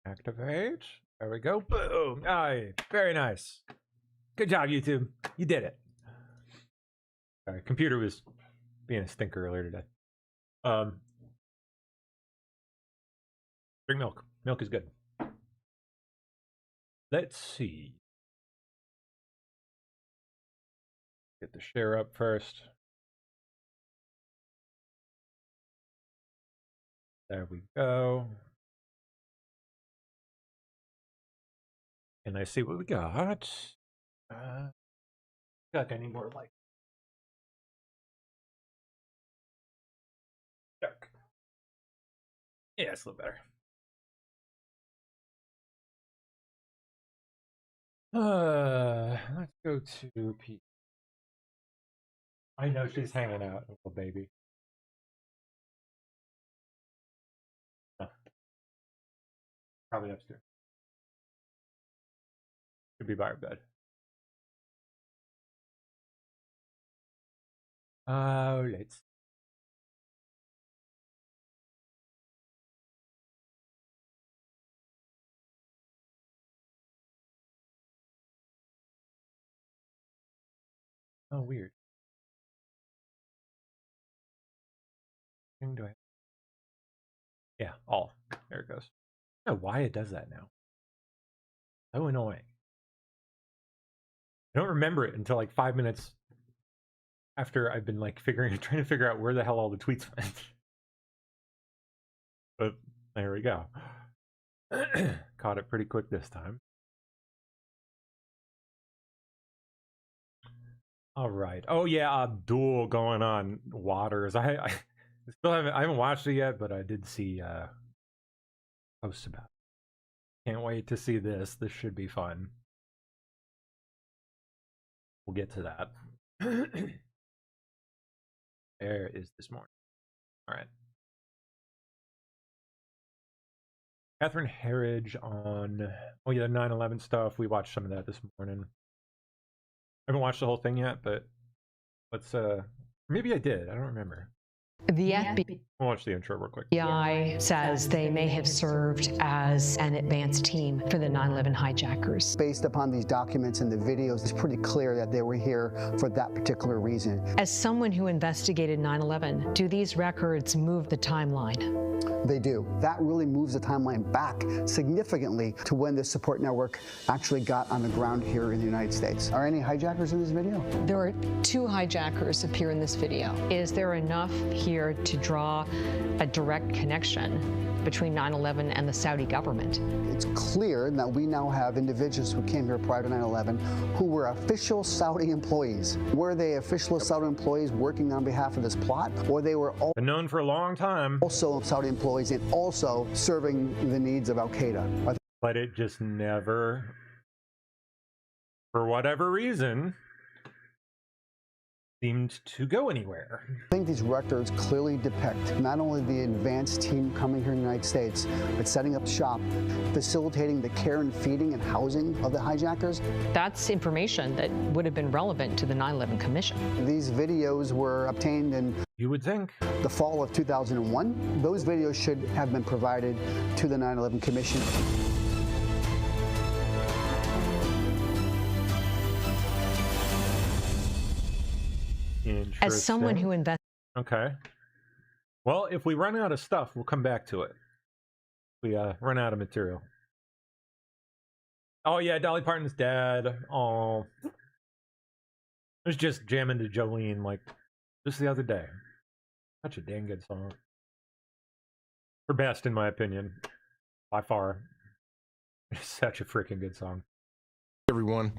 Activate. There we go. Boom. Aye. Very nice. Good job, YouTube. You did it. Sorry, computer was being a stinker earlier today. Drink milk. Milk is good. Let's see. Get the share up first. There we go. And I see what we got. Got any more like dark? Yeah, it's a little better. Let's go to Pete. I know she's hanging out, little baby. Oh. Probably upstairs. Could be by her bed. Let's. Oh, weird. Do I? Yeah, all. There it goes. I don't know why it does that now. So annoying. I don't remember it until like 5 minutes after I've been like trying to figure out where the hell all the tweets went. But there we go. Caught it pretty quick this time. All right. Oh yeah, Abdul going on Waters. I still haven't watched it yet, but I did see posts about it. Can't wait to see this. This should be fun. We'll get to that. There is this morning. All right. Catherine Herridge on, oh yeah, the 9/11 stuff. We watched some of that this morning. I haven't watched the whole thing yet, but let's, maybe I did. I don't remember. The FBI We'll watch the intro real quick. says they may have served as an advance team for the 9/11 hijackers. Based upon these documents and the videos, it's pretty clear that they were here for that particular reason. As someone who investigated 9/11, do these records move the timeline? They do. That really moves the timeline back significantly to when the support network actually got on the ground here in the United States. Are any hijackers in this video? There are 2 hijackers appear in this video. Is there enough here to draw a direct connection between 9/11 and the Saudi government? It's clear that we now have individuals who came here prior to 9/11 who were official Saudi employees. Were they official Saudi employees working on behalf of this plot, or they were Been known for a long time, also Saudi employees and also serving the needs of Al-Qaeda? but it just never, for whatever reason, seemed to go anywhere. I think these records clearly depict not only the advanced team coming here in the United States, but setting up shop, facilitating the care and feeding and housing of the hijackers. That's information that would have been relevant to the 9/11 Commission. These videos were obtained in You would think. the fall of 2001. Those videos should have been provided to the 9/11 Commission. As someone who Okay. Well, if we run out of stuff, we'll come back to it. We run out of material. Oh yeah, Dolly Parton's dead. Oh, I was just jamming to Jolene like just the other day. Such a dang good song. Her best, in my opinion, by far. It's such a freaking good song. Everyone,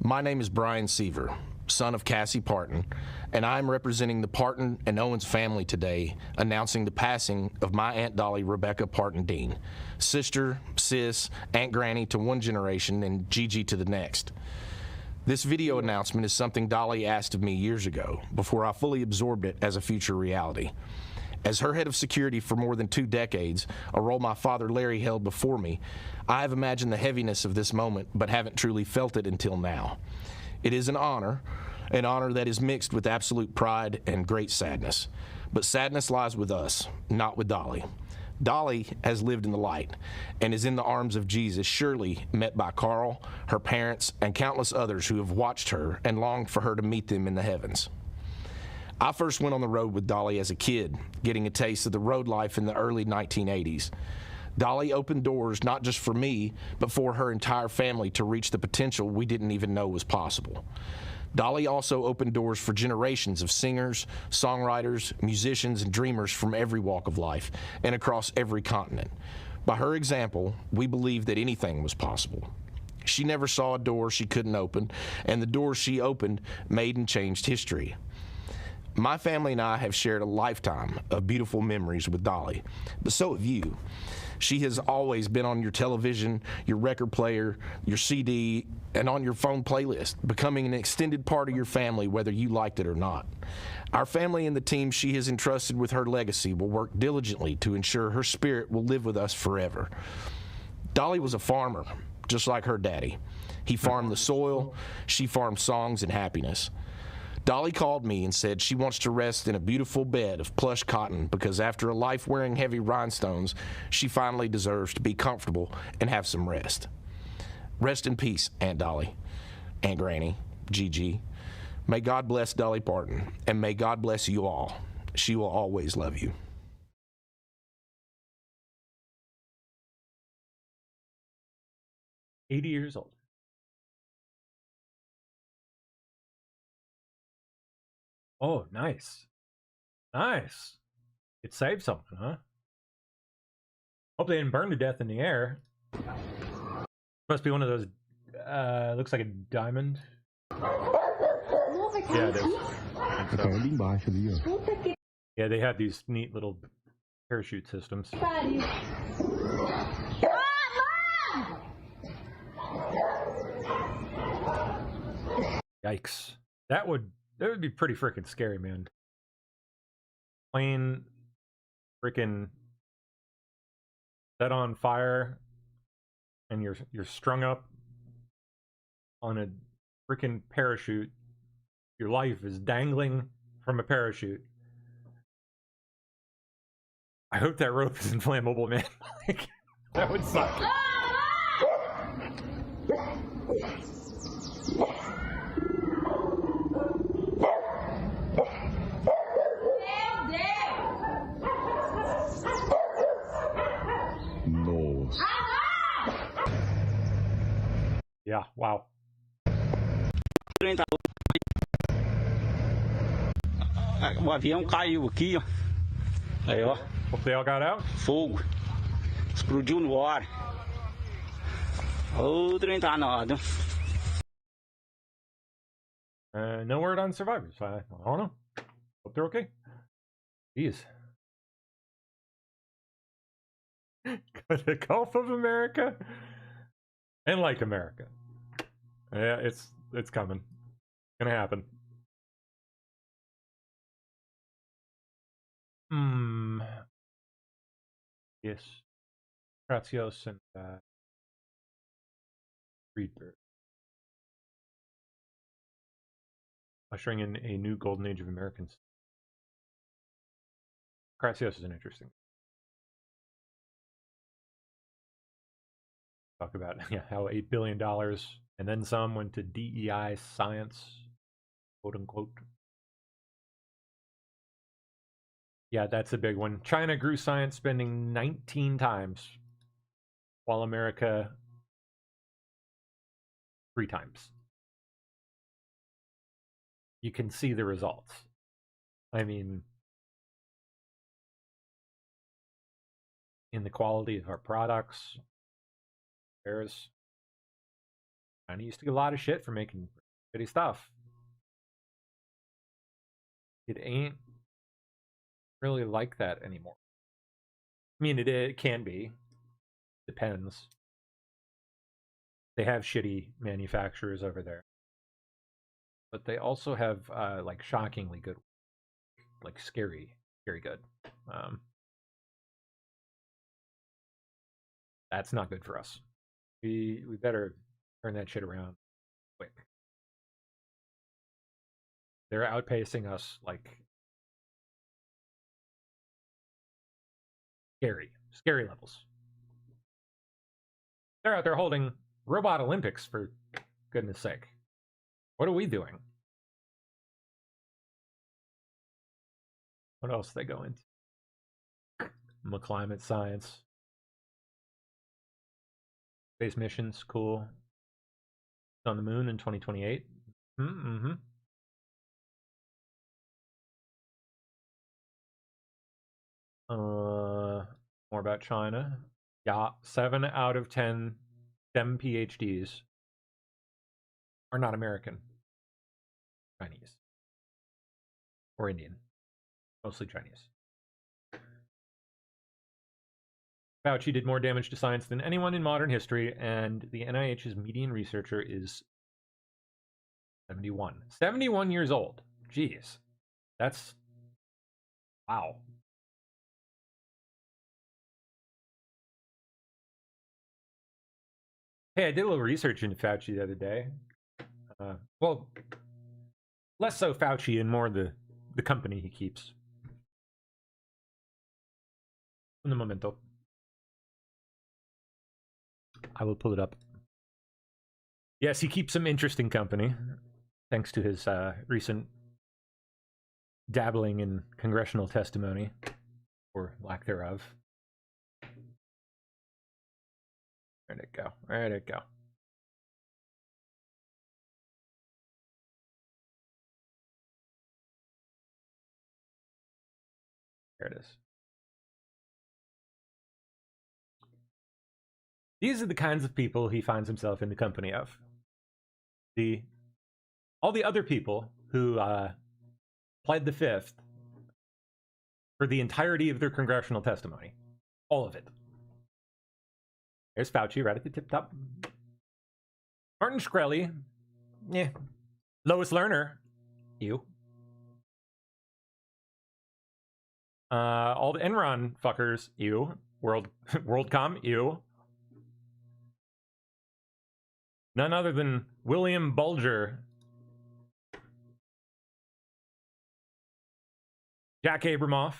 my name is Brian Seaver, son of Cassie Parton, and I'm representing the Parton and Owens family today, announcing the passing of my Aunt Dolly Rebecca Parton Dean, sister, sis, Aunt Granny to one generation and Gigi to the next. This video announcement is something Dolly asked of me years ago, before I fully absorbed it as a future reality. As her head of security for more than 2 decades, a role my father Larry held before me, I have imagined the heaviness of this moment, but haven't truly felt it until now. It is an honor that is mixed with absolute pride and great sadness. But sadness lies with us, not with Dolly. Dolly has lived in the light and is in the arms of Jesus, surely met by Carl, her parents, and countless others who have watched her and longed for her to meet them in the heavens. I first went on the road with Dolly as a kid, getting a taste of the road life in the early 1980s. Dolly opened doors not just for me, but for her entire family to reach the potential we didn't even know was possible. Dolly also opened doors for generations of singers, songwriters, musicians, and dreamers from every walk of life and across every continent. By her example, we believe that anything was possible. She never saw a door she couldn't open, and the doors she opened made and changed history. My family and I have shared a lifetime of beautiful memories with Dolly, but so have you. She has always been on your television, your record player, your CD, and on your phone playlist, becoming an extended part of your family whether you liked it or not. Our family and the team she has entrusted with her legacy will work diligently to ensure her spirit will live with us forever. Dolly was a farmer, just like her daddy. He farmed the soil, she farmed songs and happiness. Dolly called me and said she wants to rest in a beautiful bed of plush cotton because after a life wearing heavy rhinestones, she finally deserves to be comfortable and have some rest. Rest in peace, Aunt Dolly, Aunt Granny, Gigi. May God bless Dolly Parton, and may God bless you all. She will always love you. $80 old. Oh, nice. Nice. It saved something, huh? Hope they didn't burn to death in the air. Must be one of those, looks like a diamond. Yeah, it is. Yeah, they have these neat little parachute systems. Yikes. That would be pretty freaking scary, man. Plane freaking set on fire and you're strung up on a freaking parachute. Your life is dangling from a parachute. I hope that rope is inflammable, man. Like, that would suck. Yeah, wow. O avião caiu aqui, ó. Aí, ó. Hope they all got out. Fogo. Explodiu no ar. Ô, trem danado. No word on survivors. I don't know. Hope they're okay. Jeez. The Gulf of America and like America. Yeah, it's coming. Gonna happen. Yes. Gratios and Friedberg. Ushering in a new golden age of Americans. Gratios is an interesting. Talk about how $8 billion and then some went to DEI science, quote unquote. Yeah, that's a big one. China grew science spending 19 times, while America 3 times. You can see the results. I mean, in the quality of our products, there's China used to get a lot of shit for making shitty stuff. It ain't really like that anymore. I mean, it can be. Depends. They have shitty manufacturers over there. But they also have, like, shockingly good, like, scary good. That's not good for us. We better turn that shit around quick. They're outpacing us, like, Scary levels. They're out there holding robot Olympics, for goodness sake. What are we doing? What else they go into? Climate science. Space missions, cool. On the moon in 2028. Mm-hmm. More about China. Yeah, 7 out of 10 STEM PhDs are not American. Chinese. Or Indian. Mostly Chinese. Fauci did more damage to science than anyone in modern history, and the NIH's median researcher is 71. 71 years old. Jeez. That's... wow. Hey, I did a little research into Fauci the other day. Well, less so Fauci and more the company he keeps. In the momento. I will pull it up. Yes, he keeps some interesting company, thanks to his recent dabbling in congressional testimony, or lack thereof. Where'd it go? Where'd it go? There it is. These are the kinds of people he finds himself in the company of. All the other people who pled the fifth for the entirety of their congressional testimony. All of it. There's Fauci right at the tip top. Martin Shkreli. Yeah. Lois Lerner. You. All the Enron fuckers. You. WorldCom. You. None other than William Bulger. Jack Abramoff.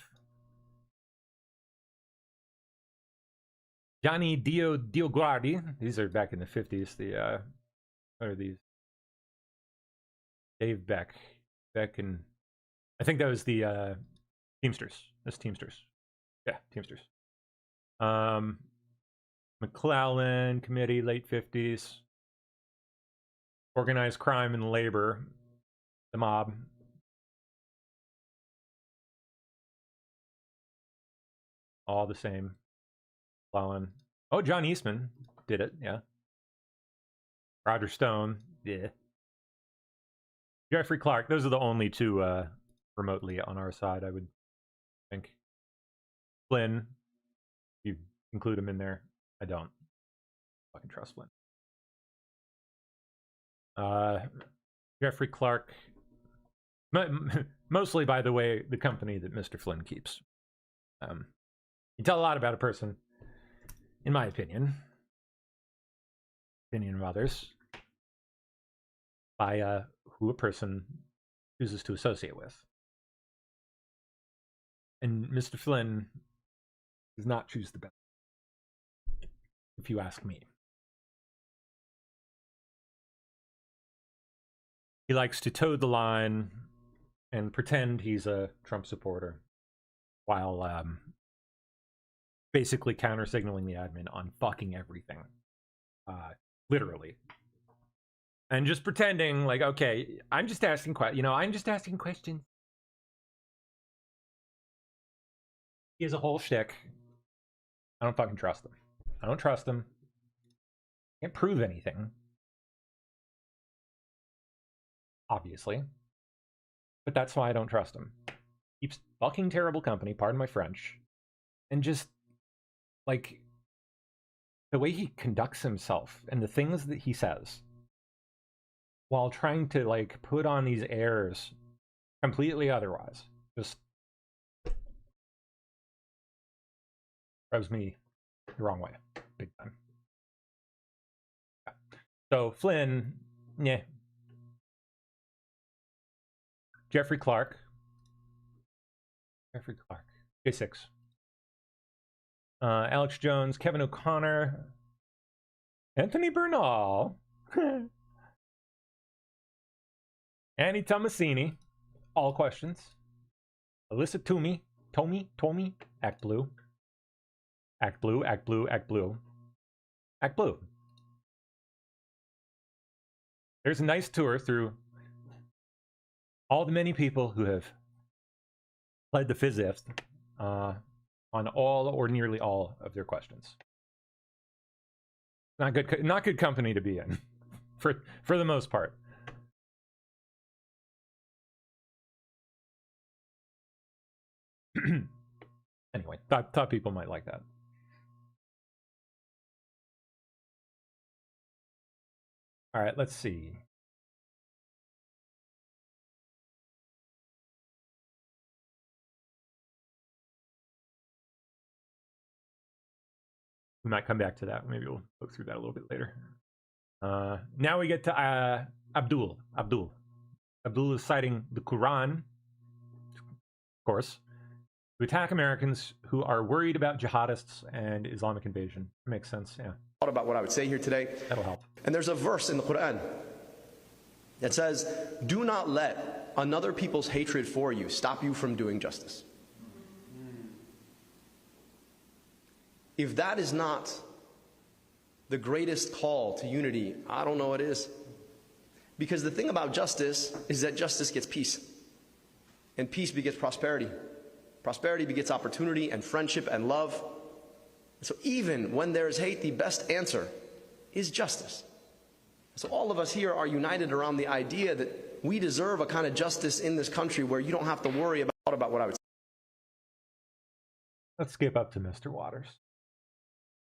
Johnny Dioguardi. These are back in the 50s. What are these? Dave Beck. Beck and... I think that was the Teamsters. That's Teamsters. Yeah, Teamsters. McClellan Committee, late 50s. Organized crime and labor. The mob. All the same. McClellan. Oh, John Eastman did it, yeah. Roger Stone, yeah. Jeffrey Clark. Those are the only two remotely on our side, I would think. Flynn, you include him in there. I don't fucking trust Flynn. Jeffrey Clark. Mostly, by the way, the company that Mr. Flynn keeps. You tell a lot about a person, in my opinion of others, by who a person chooses to associate with. And Mr. Flynn does not choose the best, if you ask me. He likes to toe the line and pretend he's a Trump supporter while basically counter-signaling the admin on fucking everything. Literally. And just pretending like, okay, I'm just asking questions. He has a whole shtick. I don't fucking trust him. I don't trust him. Can't prove anything. Obviously. But that's why I don't trust him. Keeps fucking terrible company, pardon my French. And just, like, the way he conducts himself and the things that he says while trying to, like, put on these airs completely otherwise. Just rubs me the wrong way. Big time. Yeah. So, Flynn, yeah. Jeffrey Clark. J6. Alex Jones, Kevin O'Connor, Anthony Bernal, Annie Tomasini, all questions. Alyssa Tommy, Act Blue. Act Blue, Act Blue, Act Blue. Act Blue. There's a nice tour through all the many people who have played the Phys-If on all or nearly all of their questions. Not good company to be in, for the most part. Anyway, thought people might like that. All right, let's see. We might come back to that. Maybe we'll look through that a little bit later. Now we get to Abdul. Abdul is citing the Quran, of course, to attack Americans who are worried about jihadists and Islamic invasion. Makes sense, yeah. About what I would say here today. That'll help. And there's a verse in the Quran that says, "Do not let another people's hatred for you stop you from doing justice." If that is not the greatest call to unity, I don't know what is. Because the thing about justice is that justice gets peace. And peace begets prosperity. Prosperity begets opportunity and friendship and love. So even when there is hate, the best answer is justice. So all of us here are united around the idea that we deserve a kind of justice in this country where you don't have to worry about what I would say. Let's skip up to Mr. Waters.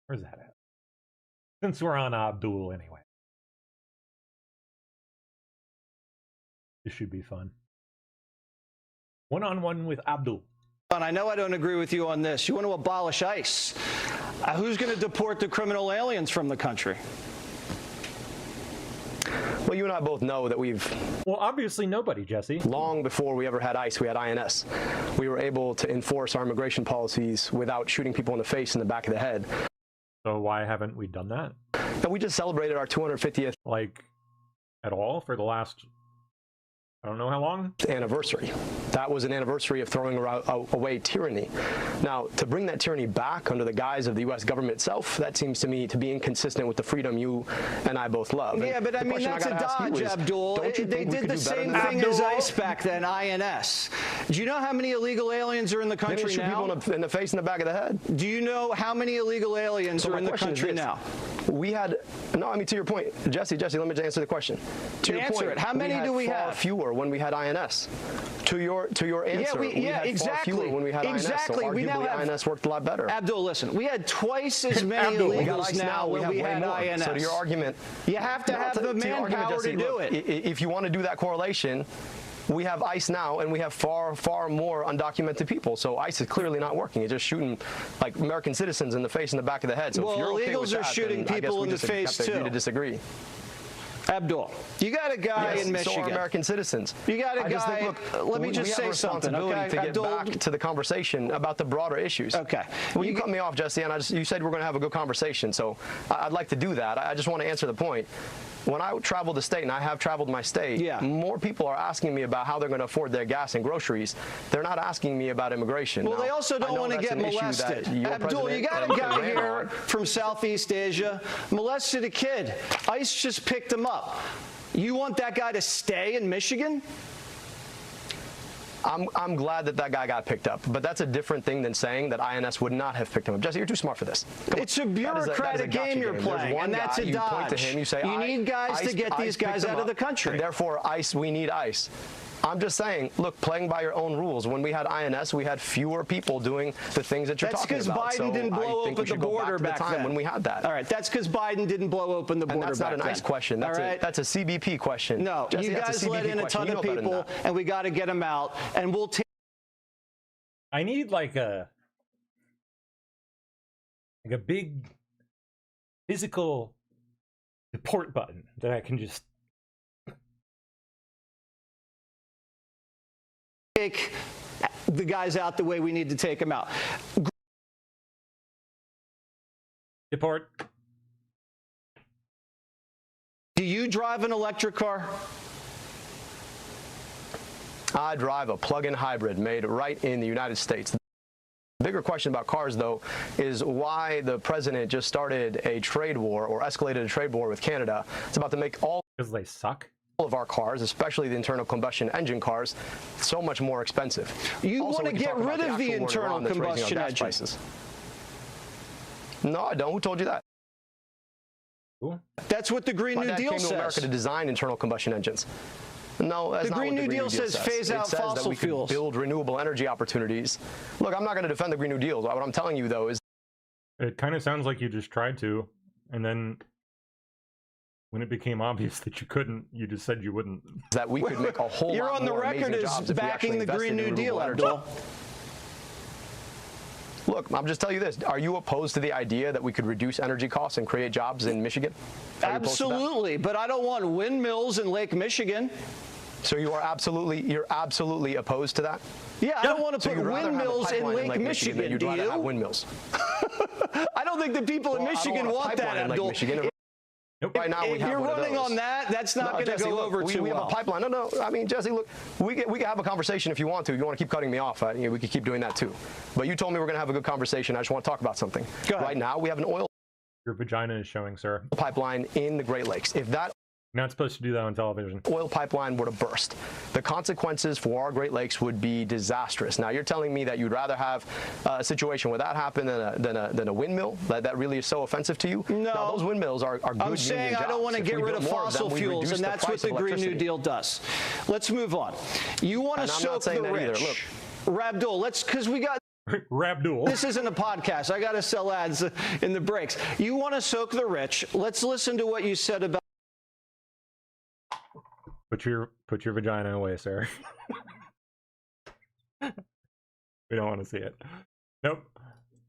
Where's that at? Since we're on Abdul anyway. This should be fun. One-on-one with Abdul. I know I don't agree with you on this. You want to abolish ICE. Who's going to deport the criminal aliens from the country? Well, you and I both know that Well, obviously nobody, Jesse. Long before we ever had ICE, we had INS. We were able to enforce our immigration policies without shooting people in the face and the back of the head. So why haven't we done that? And we just celebrated our 250th like at all for the last I don't know how long? Anniversary. That was an anniversary of throwing away tyranny. Now, to bring that tyranny back under the guise of the U.S. government itself, that seems to me to be inconsistent with the freedom you and I both love. Yeah, but I mean, that's a dodge, Abdul. They did the same thing as ICE back then, INS. Do you know how many illegal aliens are in the country now? People in the face and the back of the head. Do you know how many illegal aliens are in the country now? We had, no, I mean, to your point, Jesse, let me just answer the question. To your point, how many do we have? Far fewer when we had INS. To your answer, we had exactly. far fewer when we had INS. So arguably, INS worked a lot better. Abdul, listen, we had twice as many illegals now when we had INS. So to your argument, you have to have the manpower to do it. If you want to do that correlation, we have ICE now, and we have far, far more undocumented people. So ICE is clearly not working. It's just shooting like American citizens in the face and the back of the head. So if you're okay with that, illegals are shooting people in the face too. To disagree. Abdul, you got a guy in Michigan. So are American citizens. You got a guy. Let me just say something. Okay, to get back to the conversation about the broader issues. Okay. Well, you cut me off, Jesse, and you said we're going to have a good conversation. So I'd like to do that. I just want to answer the point. When I travel the state, and I have traveled my state, more people are asking me about how they're going to afford their gas and groceries. They're not asking me about immigration. Well, they also don't want to get molested. Abdul, you got a guy here from Southeast Asia, molested a kid. ICE just picked him up. You want that guy to stay in Michigan? I'm glad that guy got picked up, but that's a different thing than saying that INS would not have picked him up. Jesse, you're too smart for this. It's a bureaucratic game you're playing, and that's a dodge. You point to him, you say, you need guys to get these guys out of the country. And therefore, ICE, we need ICE. I'm just saying, look, playing by your own rules. When we had INS, we had fewer people doing the things that you're talking about. That's because Biden didn't blow open the border back then. When we had that. All right, that's because Biden didn't blow open the border back then. And that's not an ICE question. That's a CBP question. No, you guys let in a ton of people, and we got to get them out, and we'll take. I need like a big physical deport button that I can just take the guys out the way we need to take them out. Deport. Do you drive an electric car? I drive a plug-in hybrid made right in the United States. The bigger question about cars, though, is why the president just started a trade war or escalated a trade war with Canada. It's about to make all Because they suck. of our cars, especially the internal combustion engine cars, so much more expensive. You Also, want to we can get talk about rid the of the actual war in internal Iran that's raising our combustion gas engine. prices. No, I don't. Who told you that? Cool. That's what the Green My New dad Deal came to America says. to design internal combustion engines. No, that's The not Green what New Deal says phase out it says that fossil we could fuels. build renewable energy opportunities. Look, I'm not going to defend the Green New Deal. What I'm telling you, though, is It kind of sounds like you just tried to, and then when it became obvious that you couldn't, you just said you wouldn't. that we could make a whole You're lot on the more record amazing as jobs if we actually backing the invested Green in New Deal, renewable energy. Abdul. Look, I'm just telling you this. Are you opposed to the idea that we could reduce energy costs and create jobs in Michigan? Are you opposed to that? Absolutely, but I don't want windmills in Lake Michigan. So you're absolutely opposed to that? Yeah, I don't want to So put you'd rather have a windmills in pipeline Lake Michigan, than you'd do rather have you? windmills. I don't think the people in Well, I don't Michigan want a want that, pipeline in Lake Abdul. Michigan. Right now, we If have you're one of running those. on that, that's not going to Jesse, go look, over too we have well. a pipeline. No. I mean, Jesse, look, we can have a conversation if you want to. If you want to keep cutting me off, we could keep doing that too. But you told me we're going to have a good conversation. I just want to talk about something. Go ahead. Right now, we have an oil Your vagina is showing, sir. pipeline in the Great Lakes. If that You're not supposed to do that on television. oil pipeline were to burst, the consequences for our Great Lakes would be disastrous. Now, you're telling me that you'd rather have a situation where that happened than a windmill? That really is so offensive to you? No. Now, those windmills are good I'm saying I don't want to get rid of fossil fuels, and that's what the Green New Deal does. Let's move on. You want to And I'm not soak saying the that either. rich. Rabdul, because we got. Rabdul. This isn't a podcast. I got to sell ads in the breaks. You want to soak the rich. Let's listen to what you said about. Put your vagina away, sir. We don't want to see it. Nope.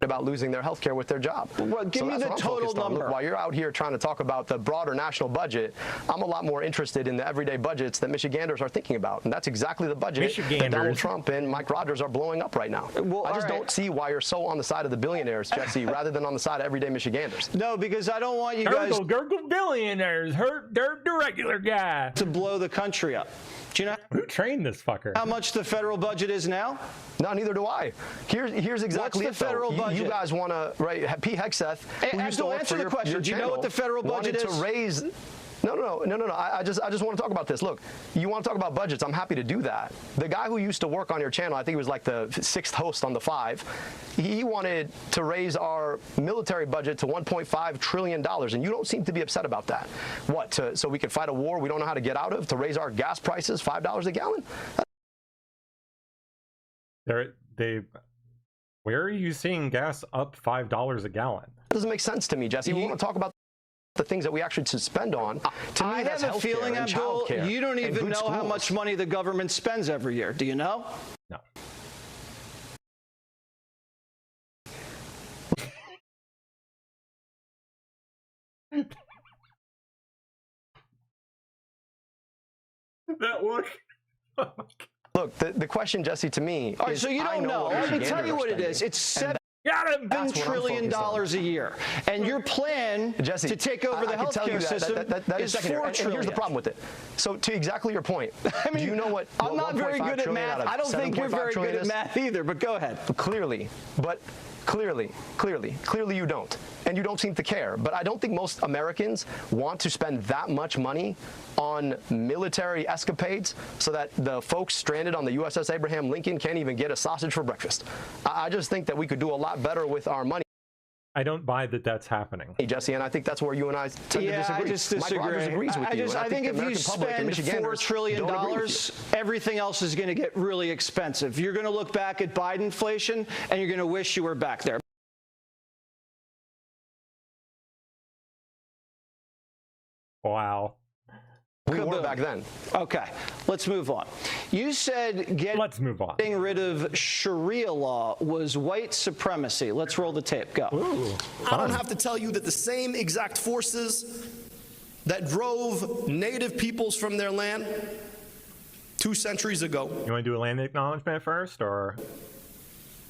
about losing their health care with their job. Well, give me the total number. Look, while you're out here trying to talk about the broader national budget, I'm a lot more interested in the everyday budgets that Michiganders are thinking about. And that's exactly the budget that Donald Trump and Mike Rogers are blowing up right now. Well, I just don't see why you're so on the side of the billionaires, Jesse, rather than on the side of everyday Michiganders. No, because I don't want you guys gurgle billionaires hurt the regular guy to blow the country up. Do you know who trained this fucker? How much the federal budget is now? No, neither do I. Here's exactly What's the federal budget? You guys want to, right? Pete Hegseth, who used to work answer for the question. Do you know what the federal budget is? To raise. No. I just want to talk about this. Look, you want to talk about budgets? I'm happy to do that. The guy who used to work on your channel, I think he was like the 6th host on the 5. He wanted to raise our military budget to $1.5 trillion, and you don't seem to be upset about that. What? So we could fight a war we don't know how to get out of? To raise our gas prices $5 a gallon? Where are you seeing gas up $5 a gallon? It doesn't make sense to me, Jesse. We want to talk about the things that we actually should spend on. To me, I have a feeling, Abdul, you don't even know how much money the government spends every year. Do you know? No. That look. Look, the question, Jesse, to me All right, is, so you don't know. Let me tell you what it is. It's $7 trillion a year. And your plan Jesse, to take over the healthcare system is $4 trillion. And here's the problem with it. So to exactly your point, I mean, do you know what I'm not very good at math. I don't think you're very good at math either, but go ahead. Clearly you don't. And you don't seem to care. But I don't think most Americans want to spend that much money on military escapades so that the folks stranded on the USS Abraham Lincoln can't even get a sausage for breakfast. I just think that we could do a lot better with our money. I don't buy that that's happening. Hey, Jesse, and I think that's where you and I tend to disagree. I just disagree. Mike Rogers agrees with you. I think if you spend $4 trillion, everything else is going to get really expensive. You're going to look back at Bidenflation, and you're going to wish you were back there. Wow. We were back then. Okay, let's move on. You said getting rid of Sharia law was white supremacy. Let's roll the tape. Go. Ooh, I don't have to tell you that the same exact forces that drove native peoples from their land 2 centuries ago. You want to do a land acknowledgement first, or?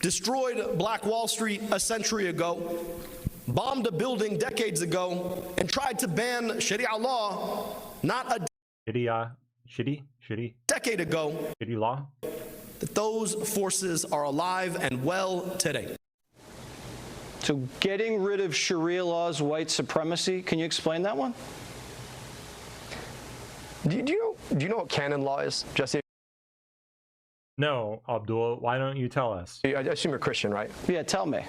Destroyed Black Wall Street a century ago. bombed a building decades ago and tried to ban Sharia law not a Shitty decade ago, law, that those forces are alive and well today. So getting rid of Sharia law is white supremacy. Can you explain that one? Do you know what canon law is, Jesse? No, Abdul, why don't you tell us? I assume you're Christian, right? Yeah, tell me.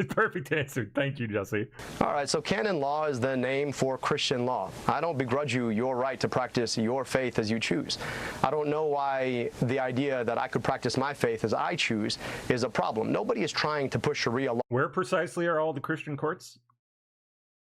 Perfect answer. Thank you, Jesse. All right, so canon law is the name for Christian law. I don't begrudge you your right to practice your faith as you choose. I don't know why the idea that I could practice my faith as I choose is a problem. Nobody is trying to push Sharia law Where precisely are all the Christian courts?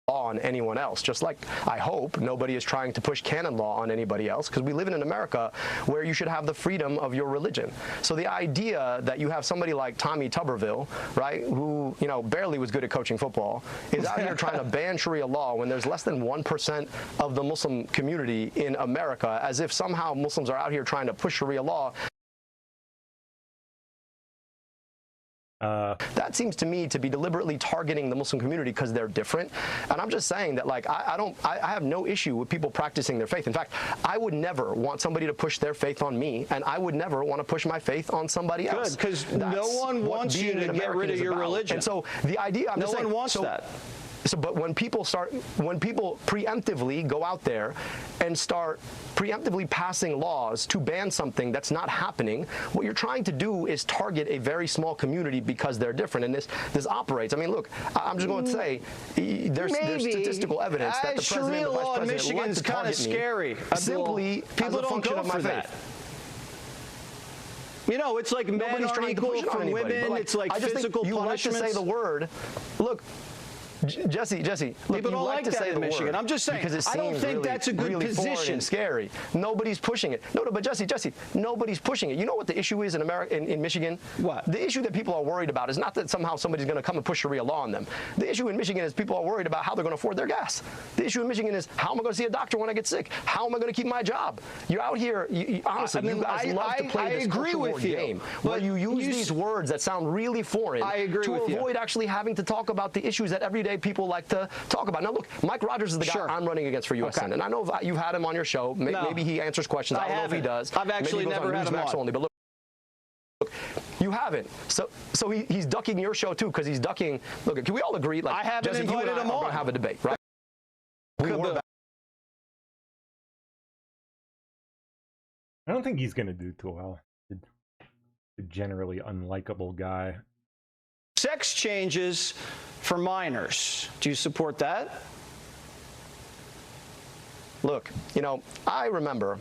on anyone else, just like I hope nobody is trying to push canon law on anybody else, because we live in an America where you should have the freedom of your religion. So the idea that you have somebody like Tommy Tuberville, right, who, you know, barely was good at coaching football, is out here trying to ban Sharia law when there's less than 1% of the Muslim community in America, as if somehow Muslims are out here trying to push Sharia law. That seems to me to be deliberately targeting the Muslim community because they're different. And I'm just saying that, like, I have no issue with people practicing their faith. In fact, I would never want somebody to push their faith on me, and I would never want to push my faith on somebody else. Good, because no one wants you to get rid of your religion. And so the idea, no one wants that. So, but when people preemptively go out there and start preemptively passing laws to ban something that's not happening, what you're trying to do is target a very small community because they're different. And this operates. I mean, look, I'm just going to say there's statistical evidence that the president Sharia and the vice law in president Michigan is kind of scary. Simply people don't go for that. You know, it's like men aren't equal from women. Like, it's like physical punishments. You like to say the word. Look. Jesse, look, people don't like to say the Michigan. I'm just saying, because I don't think that's a good position. And scary. Nobody's pushing it. No, but Jesse, nobody's pushing it. You know what the issue is in America, in Michigan? What? The issue that people are worried about is not that somehow somebody's going to come and push Sharia law on them. The issue in Michigan is people are worried about how they're going to afford their gas. The issue in Michigan is how am I going to see a doctor when I get sick? How am I going to keep my job? You're out here, honestly, you guys love to play this culture war game where you use these words that sound really foreign to avoid actually having to talk about the issues that everyday people like to talk about. Now, look, Mike Rogers is the guy I'm running against for U.S. Senate, and I know you've had him on your show. Maybe he answers questions. I don't know if he does. I've actually never had him on. Only, but look, you haven't. So he's ducking your show too, because he's ducking. Look, can we all agree? Like, I haven't Jesse, invited him on. We're going to have a debate, right? I don't think he's going to do too well. A generally unlikable guy. Sex changes for minors. Do you support that? Look, you know, I remember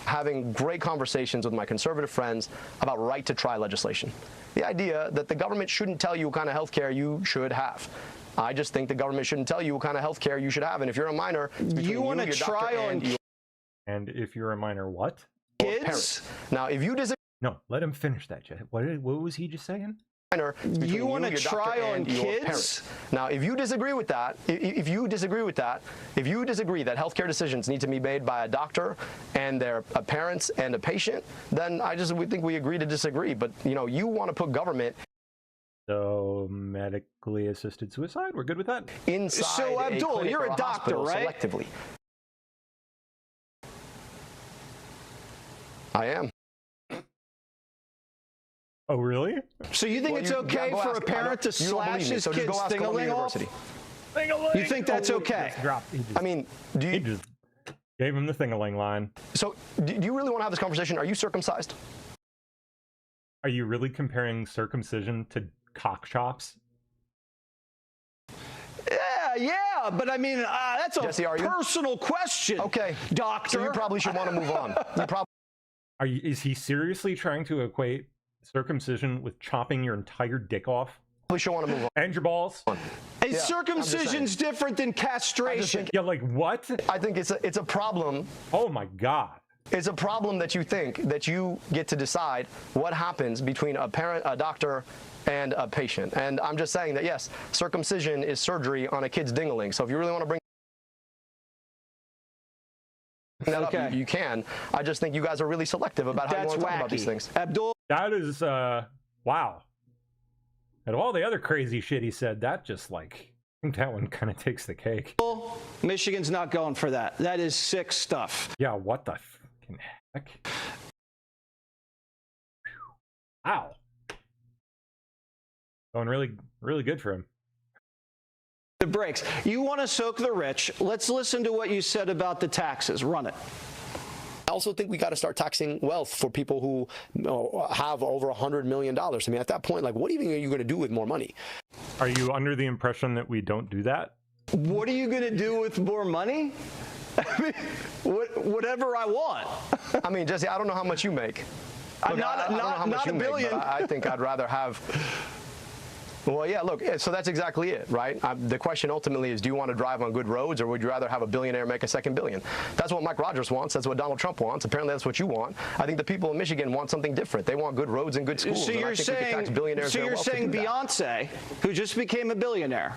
having great conversations with my conservative friends about right-to-try legislation. The idea that the government shouldn't tell you what kind of health care you should have. I just think the government shouldn't tell you what kind of health care you should have. And if you're a minor, you want to try on... And if you're a minor, what? Kids? Parents. Now, if you disagree... No, let him finish that. What was he just saying? You want to try on kids? Now, if you disagree with that, if you disagree that healthcare decisions need to be made by a doctor and their parents and a patient, then we think we agree to disagree. But, you know, you want to put government... So, medically assisted suicide? We're good with that? Inside so, Abdul, you're a doctor, right? Selectively. I am. Oh, really? So you think it's okay for a parent to slash his kid's thing-a-ling off? You think that's okay? I mean, He just gave him the thing-a-ling line. So do you really want to have this conversation? Are you circumcised? Are you really comparing circumcision to cock chops? Yeah, but I mean, that's a Jesse, personal question. Okay, doctor. So you probably should want to move on. Is he seriously trying to equate circumcision with chopping your entire dick off? We should want to move on. And your balls? Is circumcision's different than castration? Yeah, like what? I think it's a problem. Oh my God. It's a problem that you think that you get to decide what happens between a parent, a doctor, and a patient. And I'm just saying that, yes, circumcision is surgery on a kid's ding-a-ling. So if you really want to bring that up, you can. I just think you guys are really selective about how you want to talk about these things. Abdul. That is, wow. Out of all the other crazy shit he said, that just like, I think that one kind of takes the cake. Michigan's not going for that. That is sick stuff. Yeah, what the fucking heck? Wow. Going really, really good for him. The breaks. You want to soak the rich. Let's listen to what you said about the taxes. Run it. I also think we got to start taxing wealth for people who have over $100 million. I mean, at that point, like, what even are you going to do with more money? Are you under the impression that we don't do that? What are you going to do with more money? I mean, whatever I want. I mean, Jesse, I don't know how much you make. Look, not $1 billion. But I think I'd rather have. Well, yeah, look, so that's exactly it, right? The question ultimately is, do you want to drive on good roads, or would you rather have a billionaire make a second billion? That's what Mike Rogers wants. That's what Donald Trump wants. Apparently, that's what you want. I think the people in Michigan want something different. They want good roads and good schools. So you're saying Beyonce, who just became a billionaire,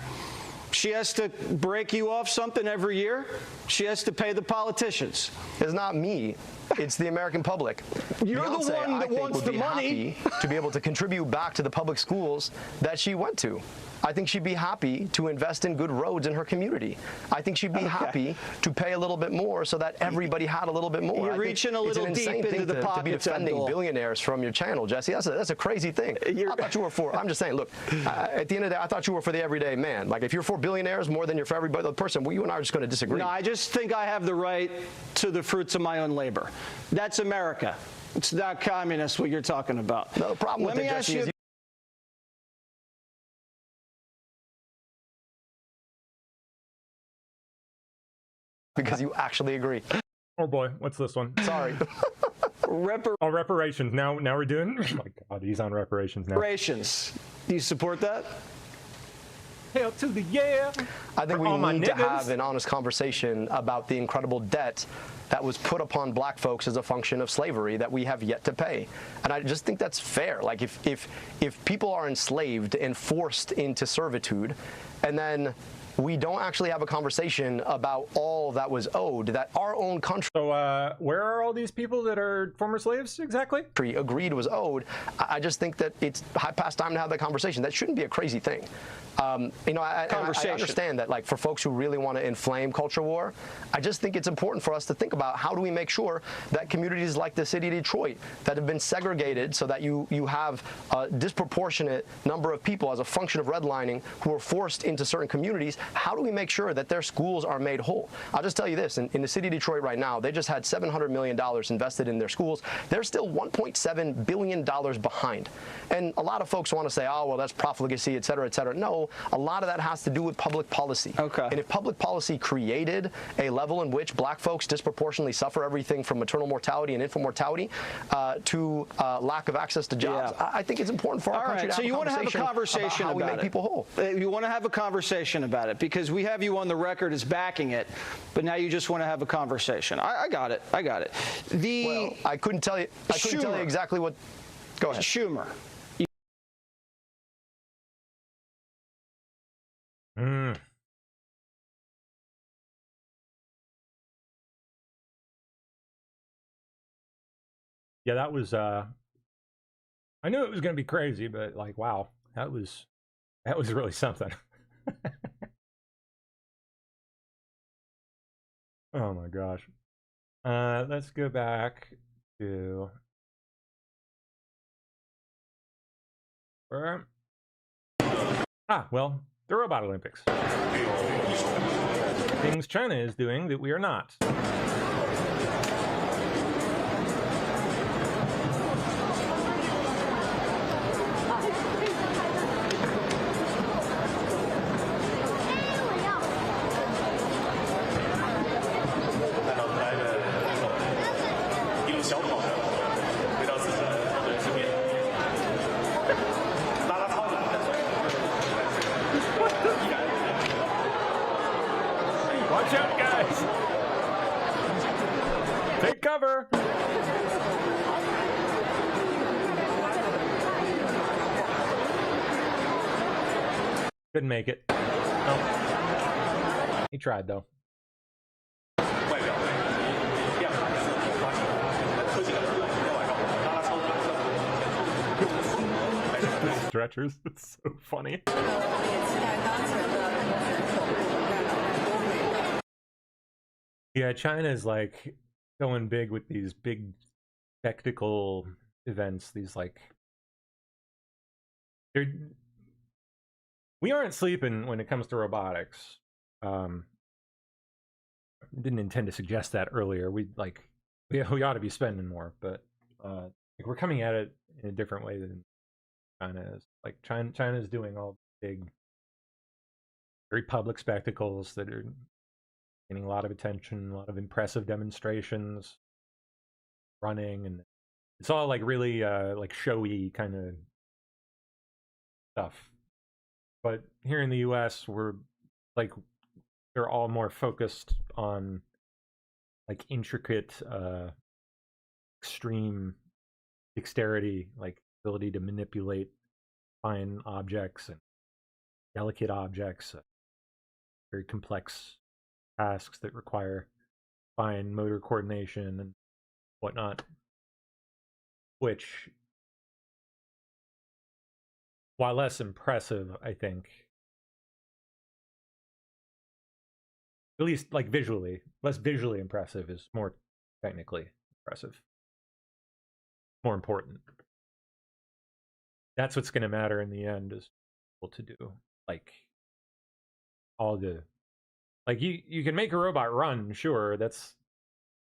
she has to break you off something every year? She has to pay the politicians? It's not me. It's the American public. You're Beyonce, the one that wants the money. To be able to contribute back to the public schools that she went to. I think she'd be happy to invest in good roads in her community. I think she'd be happy to pay a little bit more so that everybody had a little bit more. You're reaching a little deep into the pockets, to be defending billionaires from your channel, Jesse. That's a crazy thing. I thought you were for. I'm just saying. Look, at the end of the day, I thought you were for the everyday man. Like, if you're for billionaires more than you're for every other person, well, you and I are just going to disagree. No, I just think I have the right to the fruits of my own labor. That's America. It's not communist what you're talking about. No, the problem with it, Jesse, is because you actually agree. Oh boy, what's this one? Sorry. Reparations. Now we're doing. Oh my God, he's on reparations now. Reparations. Do you support that? Hell to the yeah. I think we need to have an honest conversation about the incredible debt that was put upon black folks as a function of slavery that we have yet to pay. And I just think that's fair. Like, if people are enslaved and forced into servitude, and then we don't actually have a conversation about all that was owed, that our own country. So where are all these people that are former slaves exactly? Agreed was owed. I just think that it's past time to have that conversation. That shouldn't be a crazy thing. You know, I understand that, like, for folks who really want to inflame culture war, I just think it's important for us to think about how do we make sure that communities like the city of Detroit that have been segregated so that you have a disproportionate number of people as a function of redlining who are forced into certain communities, how do we make sure that their schools are made whole? I'll just tell you this, in the city of Detroit right now, they just had $700 million invested in their schools. They're still $1.7 billion behind. And a lot of folks want to say, oh, well, that's profligacy, et cetera, et cetera. No, a lot of that has to do with public policy. Okay. And if public policy created a level in which black folks disproportionately suffer everything from maternal mortality and infant mortality to lack of access to jobs, I think it's important for our country to have a conversation about how we make people whole. You want to have a conversation about it because we have you on the record as backing it, but now you just want to have a conversation. I got it. I got it. Well, I couldn't tell you. I couldn't tell you exactly what. Go ahead. Schumer. Yeah, that was I knew it was going to be crazy, but like, wow, that was really something. Oh my gosh. Let's go back to where? Well, the Robot Olympics. Things China is doing that we are not. Watch out, guys! Take cover! Couldn't make it. No. He tried, though. stretchers. It's so funny. Yeah, China's like going big with these big spectacle events. These like, we aren't sleeping when it comes to robotics. Didn't intend to suggest that earlier. We ought to be spending more, but like we're coming at it in a different way than China is. Like China's doing all big, very public spectacles that are getting a lot of attention, a lot of impressive demonstrations, running, and it's all like really like showy kind of stuff. But here in the US, they're all more focused on like intricate, extreme dexterity, like ability to manipulate fine objects and delicate objects, very complex tasks that require fine motor coordination and whatnot, which, while less impressive, I think, at least like visually, less visually impressive, is more technically impressive, more important. That's what's going to matter in the end, is able to do like all the, like you can make a robot run, sure, that's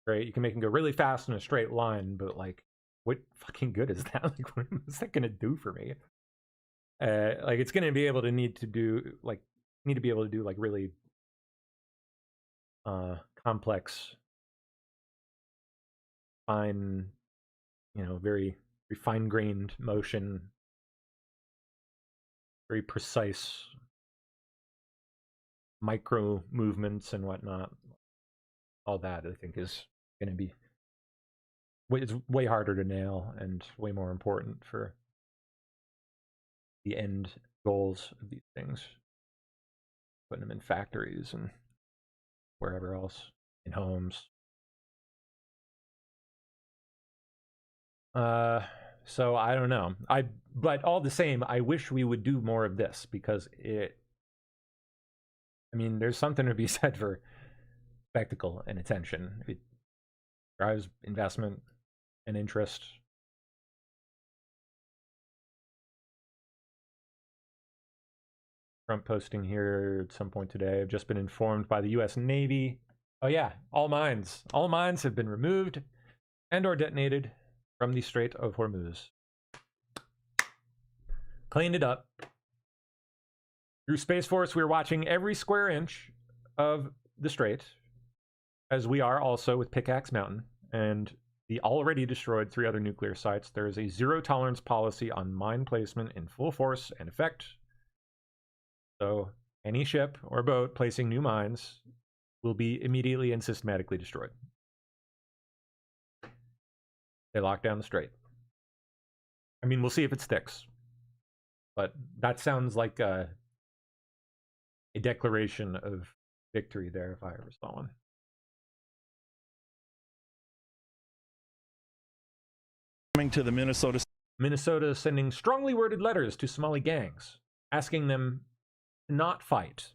great. You can make him go really fast in a straight line, but like, what fucking good is that? Like, what is that going to do for me? Like, it's going to be able to need to be able to do like really complex, fine, very fine-grained motion, very precise micro movements and whatnot. All that, I think, is going to be way harder to nail and way more important for the end goals of these things. Putting them in factories and wherever else, in homes. So I don't know. But all the same, I wish we would do more of this, because there's something to be said for spectacle and attention. It drives investment and interest. Trump posting here at some point today: I've just been informed by the U.S. Navy. Oh yeah, all mines have been removed and or detonated from the Strait of Hormuz. Cleaned it up. Through Space Force, we're watching every square inch of the strait, as we are also with Pickaxe Mountain and the already destroyed 3 other nuclear sites. There is a zero-tolerance policy on mine placement in full force and effect. So any ship or boat placing new mines will be immediately and systematically destroyed. They lock down the strait. We'll see if it sticks. But that sounds like a declaration of victory there, if I ever saw one. Coming to the Minnesota sending strongly worded letters to Somali gangs, asking them to not fight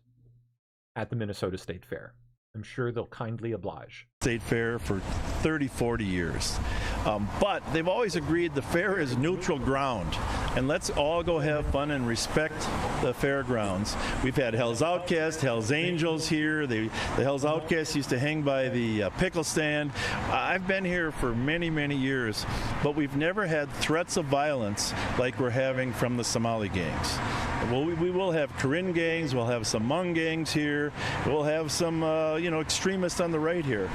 at the Minnesota State Fair. I'm sure they'll kindly oblige. State Fair for 30, 40 years. But they've always agreed the fair is neutral ground, and let's all go have fun and respect the fairgrounds. We've had Hell's Outcast, Hell's Angels here. The Hell's Outcast used to hang by the pickle stand. I've been here for many, many years, but we've never had threats of violence like we're having from the Somali gangs. Well, we will have Karen gangs, we'll have some Hmong gangs here, we'll have some extremists on the right here.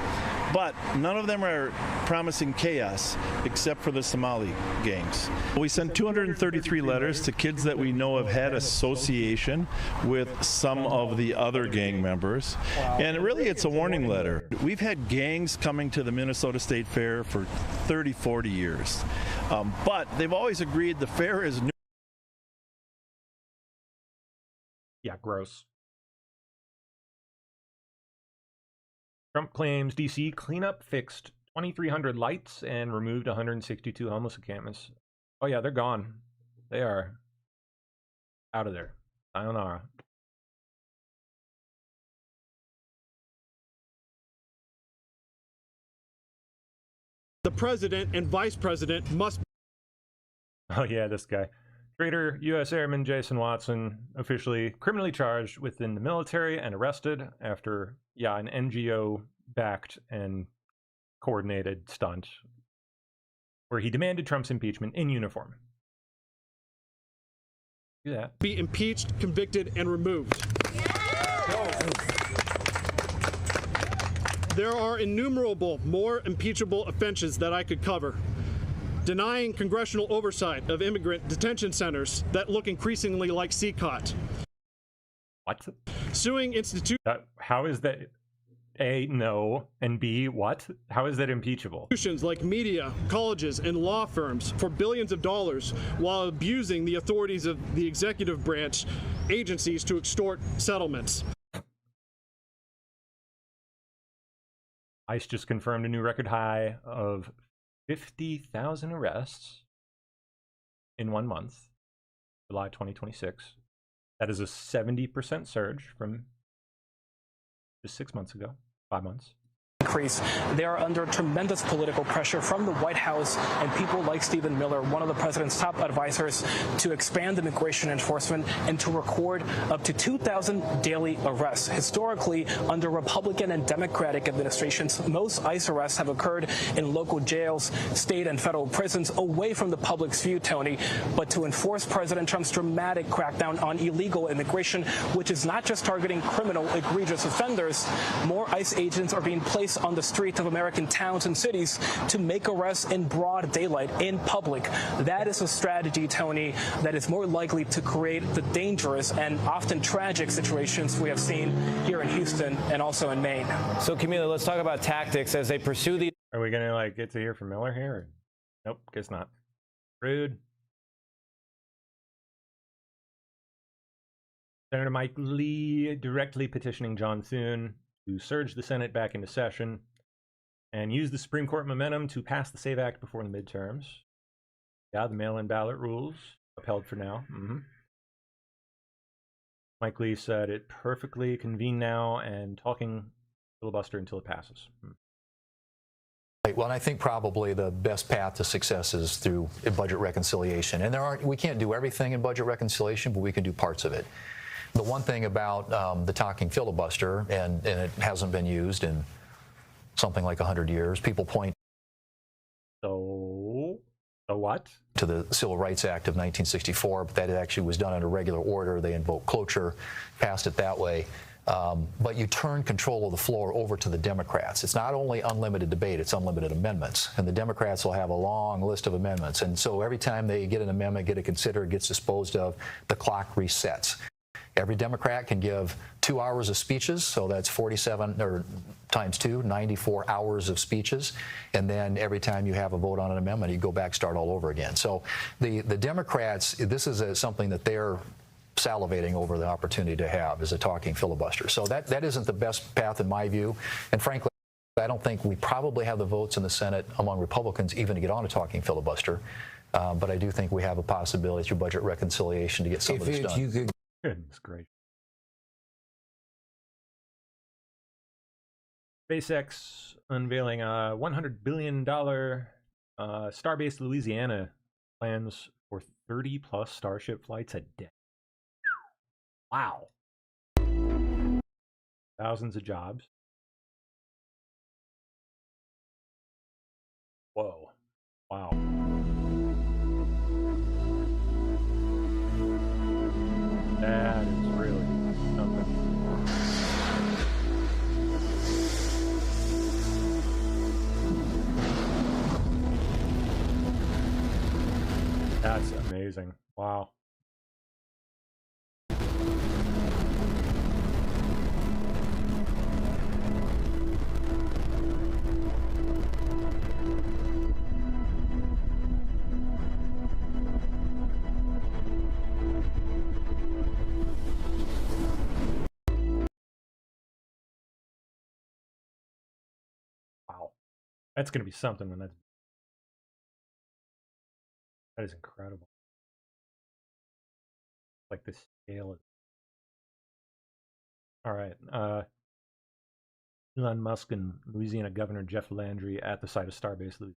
But none of them are promising chaos except for the Somali gangs. We sent 233 letters to kids that we know have had association with some of the other gang members. And really, it's a warning letter. We've had gangs coming to the Minnesota State Fair for 30, 40 years. But they've always agreed the fair is new. Yeah, gross. Trump claims DC cleanup fixed 2,300 lights and removed 162 homeless encampments. Oh yeah, they're gone. They are Out of there. Sayonara. The president and vice president must. Oh yeah, this guy. Traitor U.S. Airman Jason Watson officially criminally charged within the military and arrested after, an NGO-backed and coordinated stunt where he demanded Trump's impeachment in uniform. Do that. Be impeached, convicted, and removed. There are innumerable more impeachable offenses that I could cover. Denying congressional oversight of immigrant detention centers that look increasingly like CCOT. What? Suing institutions. How is that? A, no, and B, what? How is that impeachable? Institutions like media, colleges, and law firms for billions of dollars while abusing the authorities of the executive branch agencies to extort settlements. ICE just confirmed a new record high of 50,000 arrests in 1 month, July 2026. That is a 70% surge from just 6 months ago, 5 months. Increase. They are under tremendous political pressure from the White House and people like Stephen Miller, one of the president's top advisors, to expand immigration enforcement and to record up to 2,000 daily arrests. Historically, under Republican and Democratic administrations, most ICE arrests have occurred in local jails, state and federal prisons, away from the public's view, Tony. But to enforce President Trump's dramatic crackdown on illegal immigration, which is not just targeting criminal, egregious offenders, more ICE agents are being placed on the streets of American towns and cities to make arrests in broad daylight, in public. That is a strategy, Tony, that is more likely to create the dangerous and often tragic situations we have seen here in Houston and also in Maine. So, Camila, let's talk about tactics as they pursue the... Are we going to, get to hear from Miller here? Nope, guess not. Rude. Senator Mike Lee directly petitioning John Thune to surge the Senate back into session and use the Supreme Court momentum to pass the SAVE Act before the midterms. Yeah, the mail-in ballot rules upheld for now. Mike Lee said it perfectly convened now and talking filibuster until it passes. Well, and I think probably the best path to success is through a budget reconciliation. And we can't do everything in budget reconciliation, but we can do parts of it. The one thing about the talking filibuster, and it hasn't been used in something like 100 years, people point So what? To the Civil Rights Act of 1964, but that actually was done under regular order. They invoked cloture, passed it that way. But you turn control of the floor over to the Democrats. It's not only unlimited debate, it's unlimited amendments. And the Democrats will have a long list of amendments. And so every time they get an amendment, get it considered, gets disposed of, the clock resets. Every Democrat can give 2 hours of speeches, so that's 47, or times 2, 94 hours of speeches. And then every time you have a vote on an amendment, you go back, start all over again. So the Democrats, this is something that they're salivating over the opportunity to have, is a talking filibuster. So that isn't the best path in my view. And frankly, I don't think we probably have the votes in the Senate among Republicans even to get on a talking filibuster. But I do think we have a possibility through budget reconciliation to get some of this done. Goodness gracious. SpaceX unveiling a $100 billion Starbase Louisiana plans for 30+ Starship flights a day. Wow. Thousands of jobs. Whoa. Wow. That is really something. That's amazing. Wow. That's going to be something when that is incredible. like the scale is. All right. Elon Musk and Louisiana Governor Jeff Landry at the site of Starbase Louisiana.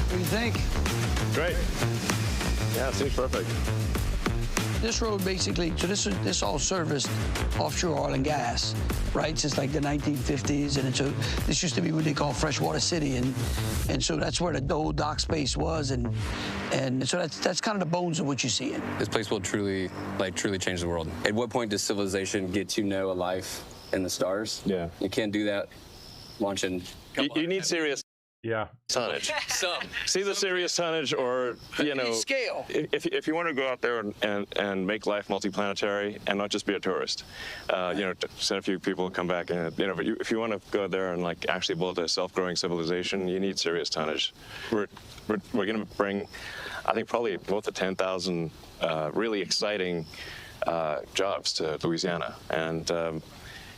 What do you think? Great. Yeah, it seems perfect. This road basically, so this all serviced offshore oil and gas, right, since like the 1950s, and so this used to be what they call Freshwater City, and so that's where the old dock space was, and so that's kind of the bones of what you're seeing. This place will truly change the world. At what point does civilization get to know a life in the stars? Yeah. You can't do that launching. You need serious tonnage. See the serious tonnage, or scale. If you want to go out there and make life multiplanetary and not just be a tourist, send a few people, come back, and but if you want to go there and like actually build a self-growing civilization, you need serious tonnage. We're going to bring, I think, probably both the 10,000 really exciting jobs to Louisiana, and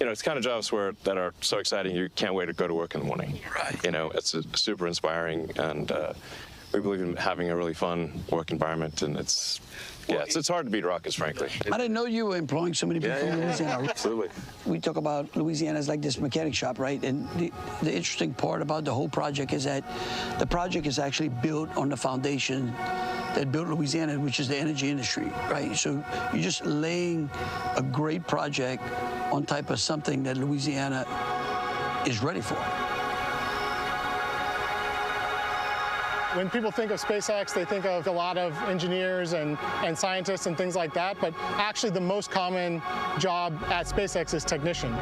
it's kind of jobs that are so exciting you can't wait to go to work in the morning. Right. It's super inspiring, and we believe in having a really fun work environment, and it's hard to beat Rockets, frankly. I didn't know you were employing so many people in Louisiana. Absolutely. We talk about Louisiana as like this mechanic shop, right? And the interesting part about the whole project is that the project is actually built on the foundation that built Louisiana, which is the energy industry, right? So you're just laying a great project on type of something that Louisiana is ready for. When people think of SpaceX, they think of a lot of engineers and scientists and things like that, but actually the most common job at SpaceX is technician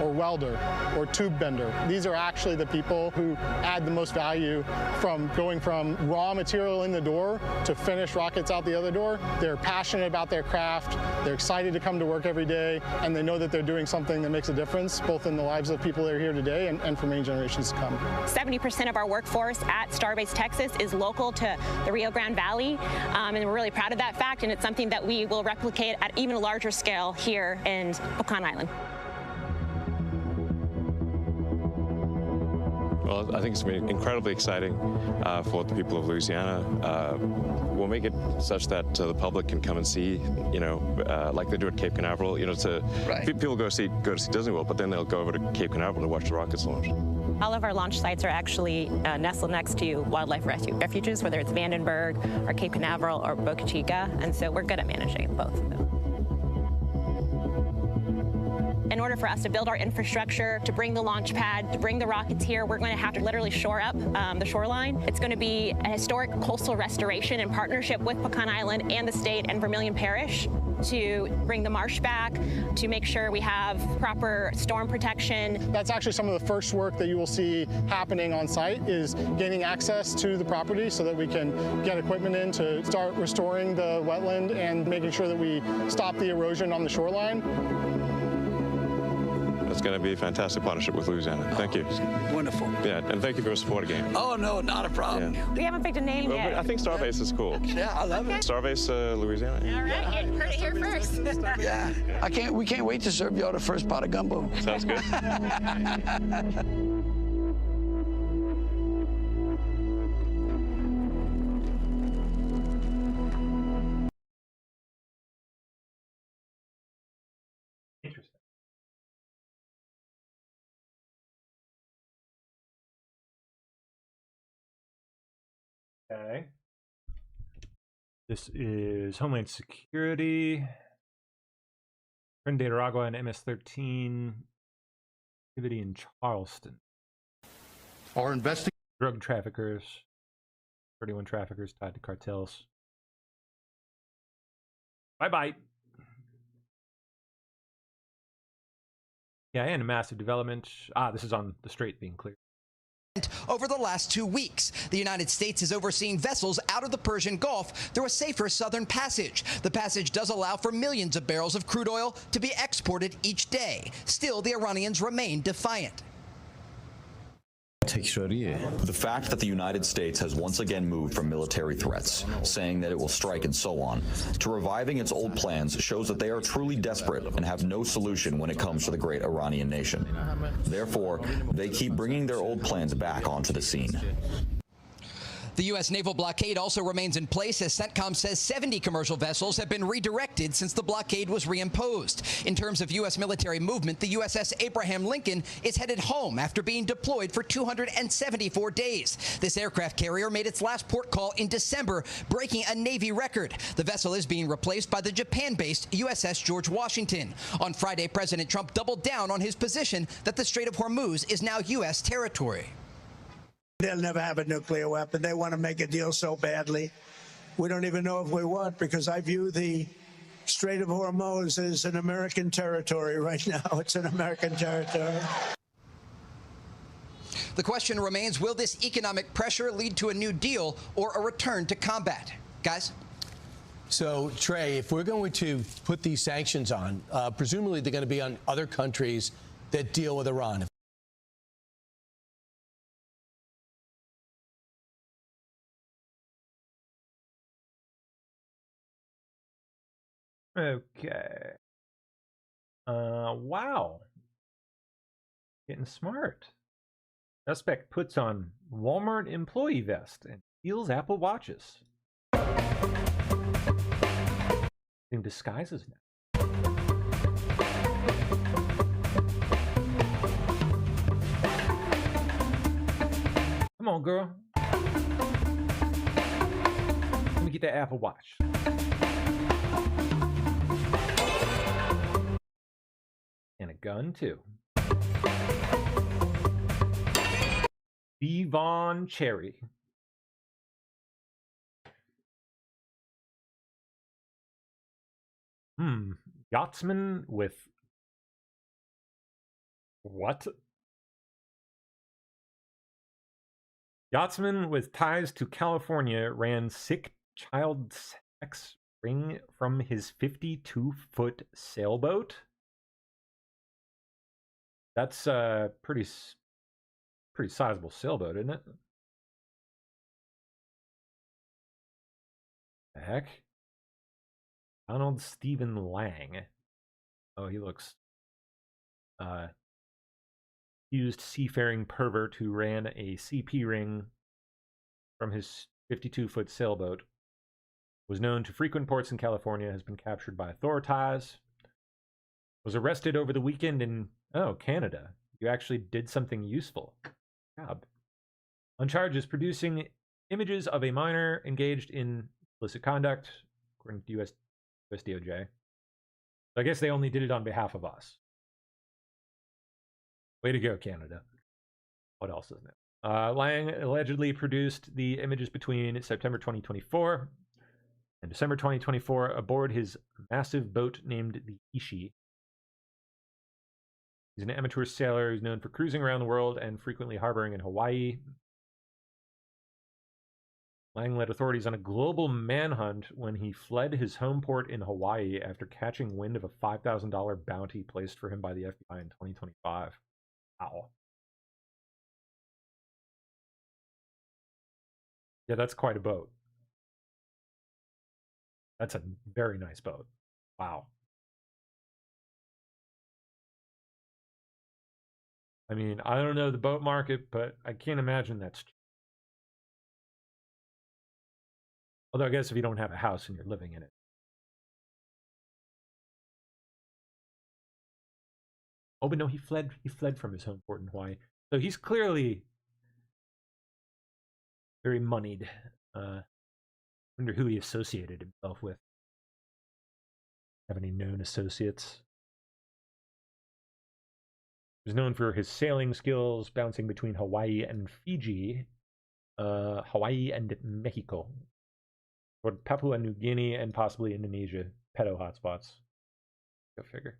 or welder or tube bender. These are actually the people who add the most value from going from raw material in the door to finished rockets out the other door. They're passionate about their craft, they're excited to come to work every day, and they know that they're doing something that makes a difference, both in the lives of people that are here today and for many generations to come. 70% of our workforce at Starbase Texas is local to the Rio Grande Valley, and we're really proud of that fact, and it's something that we will replicate at even a larger scale here in Pecan Island. Well, I think it's been incredibly exciting for the people of Louisiana. We'll make it such that the public can come and see, like they do at Cape Canaveral. People go to see Disney World, but then they'll go over to Cape Canaveral to watch the rockets launch. All of our launch sites are actually nestled next to wildlife refuges, whether it's Vandenberg or Cape Canaveral or Boca Chica, and so we're good at managing both of them. In order for us to build our infrastructure, to bring the launch pad, to bring the rockets here, we're going to have to literally shore up the shoreline. It's going to be a historic coastal restoration in partnership with Pecan Island and the state and Vermilion Parish to bring the marsh back, to make sure we have proper storm protection. That's actually some of the first work that you will see happening on site, is gaining access to the property so that we can get equipment in to start restoring the wetland and making sure that we stop the erosion on the shoreline. It's going to be a fantastic partnership with Louisiana. Thank you. Wonderful. Yeah, and thank you for your support again. Oh, no, not a problem. Yeah. We haven't picked a name yet. I think Starbase is cool. Yeah, I love it. Starbase, Louisiana. All right, you heard it here first. Yeah, we can't wait to serve y'all the first pot of gumbo. Sounds good. Interesting. Okay. This is Homeland Security. Trinidad and Aragua and MS-13 activity in Charleston. Our investigation. Drug traffickers. 31 traffickers tied to cartels. Bye-bye. Yeah, and a massive development. This is on the Strait being cleared. Over the last 2 weeks, the United States is overseeing vessels out of the Persian Gulf through a safer southern passage. The passage does allow for millions of barrels of crude oil to be exported each day. Still, the Iranians remain defiant. The fact that the United States has once again moved from military threats, saying that it will strike and so on, to reviving its old plans shows that they are truly desperate and have no solution when it comes to the great Iranian nation. Therefore, they keep bringing their old plans back onto the scene. The U.S. naval blockade also remains in place as CENTCOM says 70 commercial vessels have been redirected since the blockade was reimposed. In terms of U.S. military movement, the USS Abraham Lincoln is headed home after being deployed for 274 days. This aircraft carrier made its last port call in December, breaking a Navy record. The vessel is being replaced by the Japan-based USS George Washington. On Friday, President Trump doubled down on his position that the Strait of Hormuz is now U.S. territory. They'll never have a nuclear weapon. They want to make a deal so badly. We don't even know if we want, because I view the Strait of Hormuz as an American territory right now. It's an American territory. The question remains, will this economic pressure lead to a new deal or a return to combat? Guys? So, Trey, if we're going to put these sanctions on, presumably they're going to be on other countries that deal with Iran. Okay. Wow. Getting smart. Suspect puts on Walmart employee vest and steals Apple Watches. In disguises now. Come on, girl. Let me get that Apple Watch. And a gun, too. Devon Cherry. Yachtsman with... What? Yachtsman with ties to California ran sick child sex ring from his 52-foot sailboat? That's a pretty sizable sailboat, isn't it? The heck? Donald Stephen Lang. Oh, he looks used seafaring pervert who ran a CP ring from his 52-foot sailboat. Was known to frequent ports in California, has been captured by authorities. Was arrested over the weekend in Canada. You actually did something useful. Job. On charges producing images of a minor engaged in illicit conduct, according to US DOJ. So I guess they only did it on behalf of us. Way to go, Canada. What else is new? Lang allegedly produced the images between September 2024 and December 2024 aboard his massive boat named the Ishi. He's an amateur sailor who's known for cruising around the world and frequently harboring in Hawaii. Lang led authorities on a global manhunt when he fled his home port in Hawaii after catching wind of a $5,000 bounty placed for him by the FBI in 2025. Wow. Yeah, that's quite a boat. That's a very nice boat. Wow. I mean, I don't know the boat market, but I can't imagine that's cheap. Although I guess if you don't have a house and you're living in it. Oh, but no, he fled from his home port in Hawaii. So he's clearly very moneyed. Wonder who he associated himself with. Have any known associates? He was known for his sailing skills, bouncing between Hawaii and Fiji, Hawaii and Mexico, or Papua New Guinea and possibly Indonesia, pedo hotspots. Go figure.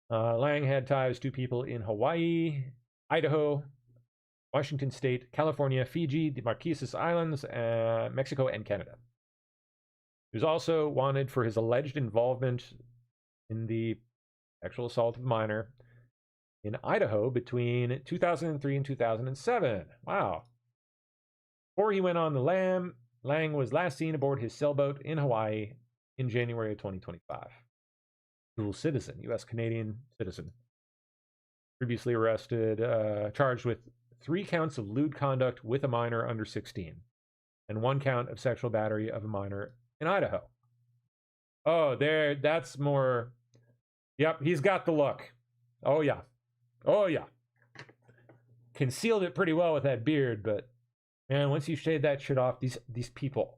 Lang had ties to people in Hawaii, Idaho, Washington State, California, Fiji, the Marquesas Islands, Mexico, and Canada. He was also wanted for his alleged involvement in the sexual assault of a minor in Idaho between 2003 and 2007. Wow. Before he went on the lam, Lang was last seen aboard his sailboat in Hawaii in January of 2025. Dual citizen, U.S. Canadian citizen. Previously arrested, charged with 3 counts of lewd conduct with a minor under 16, and 1 count of sexual battery of a minor in Idaho. Oh, that's more. Yep, he's got the look. Oh, yeah. Oh, yeah. Concealed it pretty well with that beard, but man, once you shave that shit off, these people,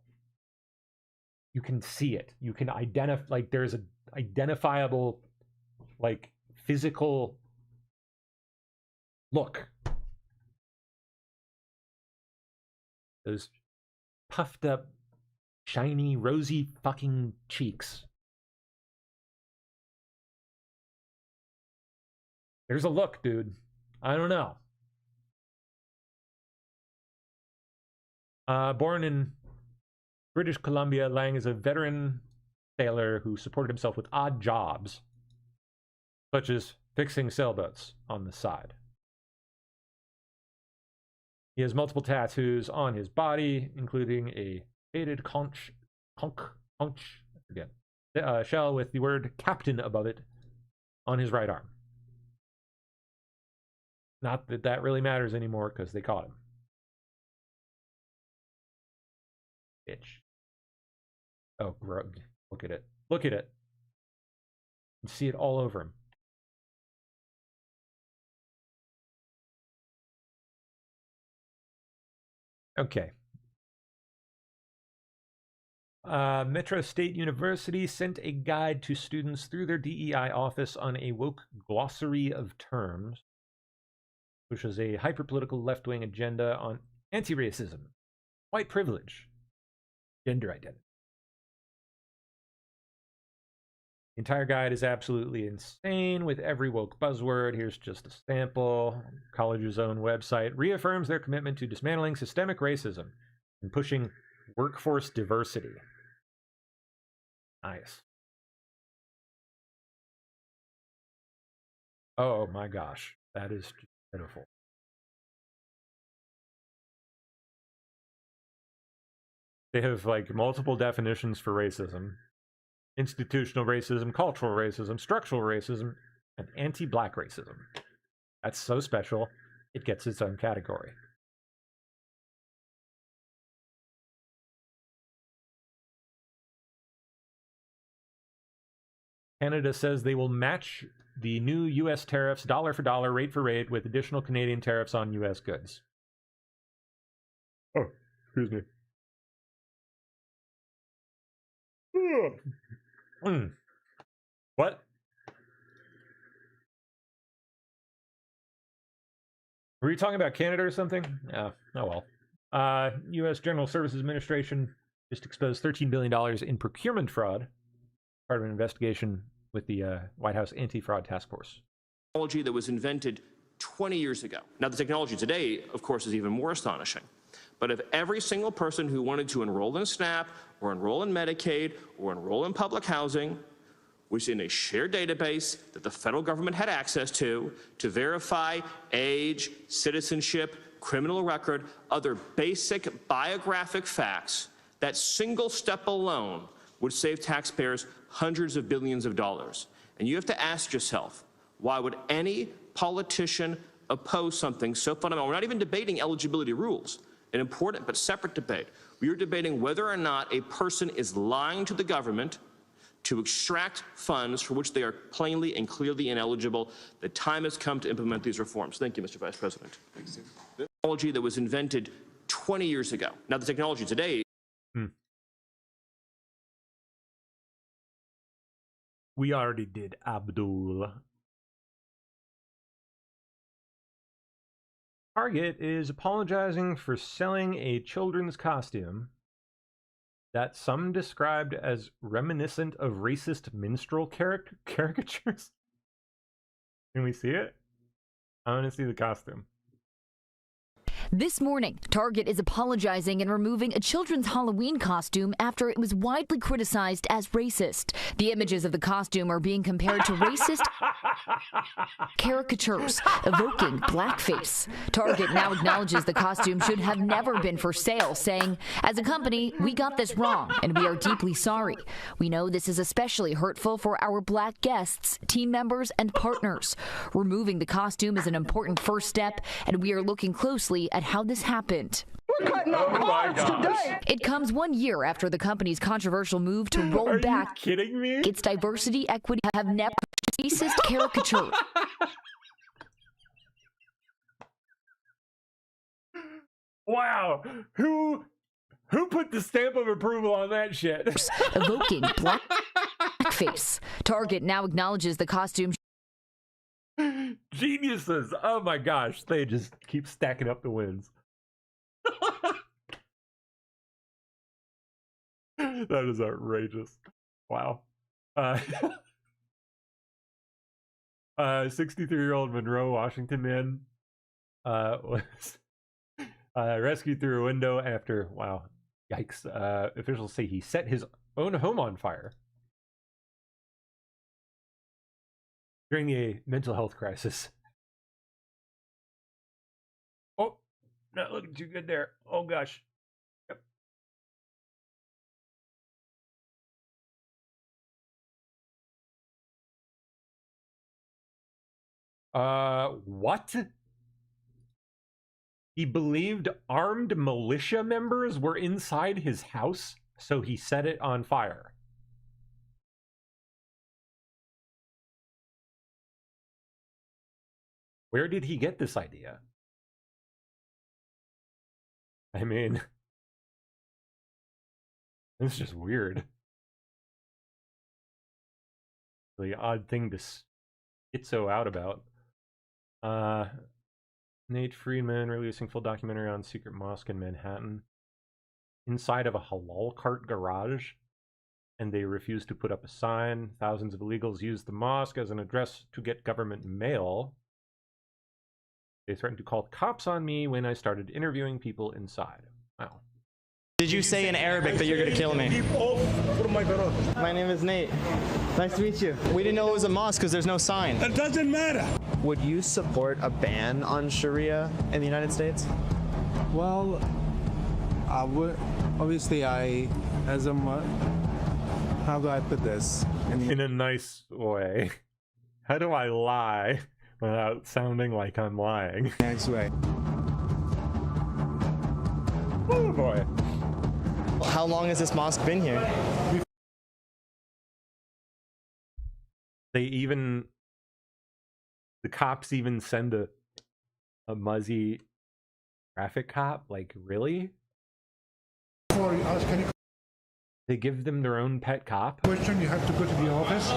you can see it. You can identify, like, there's an identifiable, like, physical look. Those puffed up, shiny, rosy fucking cheeks. There's a look, dude. I don't know. Born in British Columbia, Lang is a veteran sailor who supported himself with odd jobs, such as fixing sailboats on the side. He has multiple tattoos on his body, including a faded conch shell with the word captain above it on his right arm. Not that that really matters anymore because they caught him. Bitch. Oh, grug. Look at it. Look at it. You see it all over him. Okay. Metro State University sent a guide to students through their DEI office on a woke glossary of terms, which was a hyperpolitical left-wing agenda on anti-racism, white privilege, gender identity. The entire guide is absolutely insane with every woke buzzword. Here's just a sample. College's own website reaffirms their commitment to dismantling systemic racism and pushing workforce diversity. Nice. Oh my gosh, that is just pitiful. They have like multiple definitions for racism. Institutional racism, cultural racism, structural racism, and anti-black racism. That's so special, it gets its own category. Canada says they will match the new U.S. tariffs dollar for dollar, rate for rate, with additional Canadian tariffs on U.S. goods. Oh, excuse me. What? Were you talking about Canada or something? Oh well. U.S. General Services Administration just exposed $13 billion in procurement fraud, part of an investigation with the White House Anti-Fraud Task Force. Technology that was invented 20 years ago. Now, the technology today, of course, is even more astonishing. But if every single person who wanted to enroll in SNAP or enroll in Medicaid or enroll in public housing was in a shared database that the federal government had access to verify age, citizenship, criminal record, other basic biographic facts, that single step alone would save taxpayers hundreds of billions of dollars. And you have to ask yourself, why would any politician oppose something so fundamental? We're not even debating eligibility rules, an important but separate debate. We are debating whether or not a person is lying to the government to extract funds for which they are plainly and clearly ineligible. The time has come to implement these reforms. Thank you, Mr. Vice President. The technology that was invented 20 years ago. Now, the technology today. We already did, Abdul. Target is apologizing for selling a children's costume that some described as reminiscent of racist minstrel caricatures. Can we see it? I want to see the costume. This morning, Target is apologizing and removing a children's Halloween costume after it was widely criticized as racist. The images of the costume are being compared to racist caricatures evoking blackface. Target now acknowledges the costume should have never been for sale, saying, "As a company, we got this wrong, and we are deeply sorry. We know this is especially hurtful for our black guests, team members, and partners. Removing the costume is an important first step, and we are looking closely at how this happened." We're cutting out cards today. It comes 1 year after the company's controversial move to roll back kidding me? its diversity, equity, have never racist caricature. Wow, who put the stamp of approval on that shit? Evoking blackface. Target now acknowledges the costume. Geniuses! Oh my gosh, they just keep stacking up the wins. That is outrageous. Wow. 63-year-old Monroe, Washington man was rescued through a window after, wow, yikes. Officials say he set his own home on fire during a mental health crisis. Oh, not looking too good there. Oh gosh. Yep. What? He believed armed militia members were inside his house, so he set it on fire. Where did he get this idea? I mean, it's just weird. Really odd thing to get so out about. Nate Friedman releasing full documentary on secret mosque in Manhattan. Inside of a halal cart garage, and they refused to put up a sign. Thousands of illegals used the mosque as an address to get government mail. They threatened to call cops on me when I started interviewing people inside. Wow. Did you say in Arabic that you're going to kill me? My name is Nate. Nice to meet you. We didn't know it was a mosque because there's no sign. It doesn't matter. Would you support a ban on Sharia in the United States? Well, I would. Obviously, as a, how do I put this? In a nice way. How do I lie without sounding like I'm lying? Nice way. Oh boy. How long has this mosque been here? The cops even send a Muzzy traffic cop? Like, really? They give them their own pet cop? Question, you have to go to the office.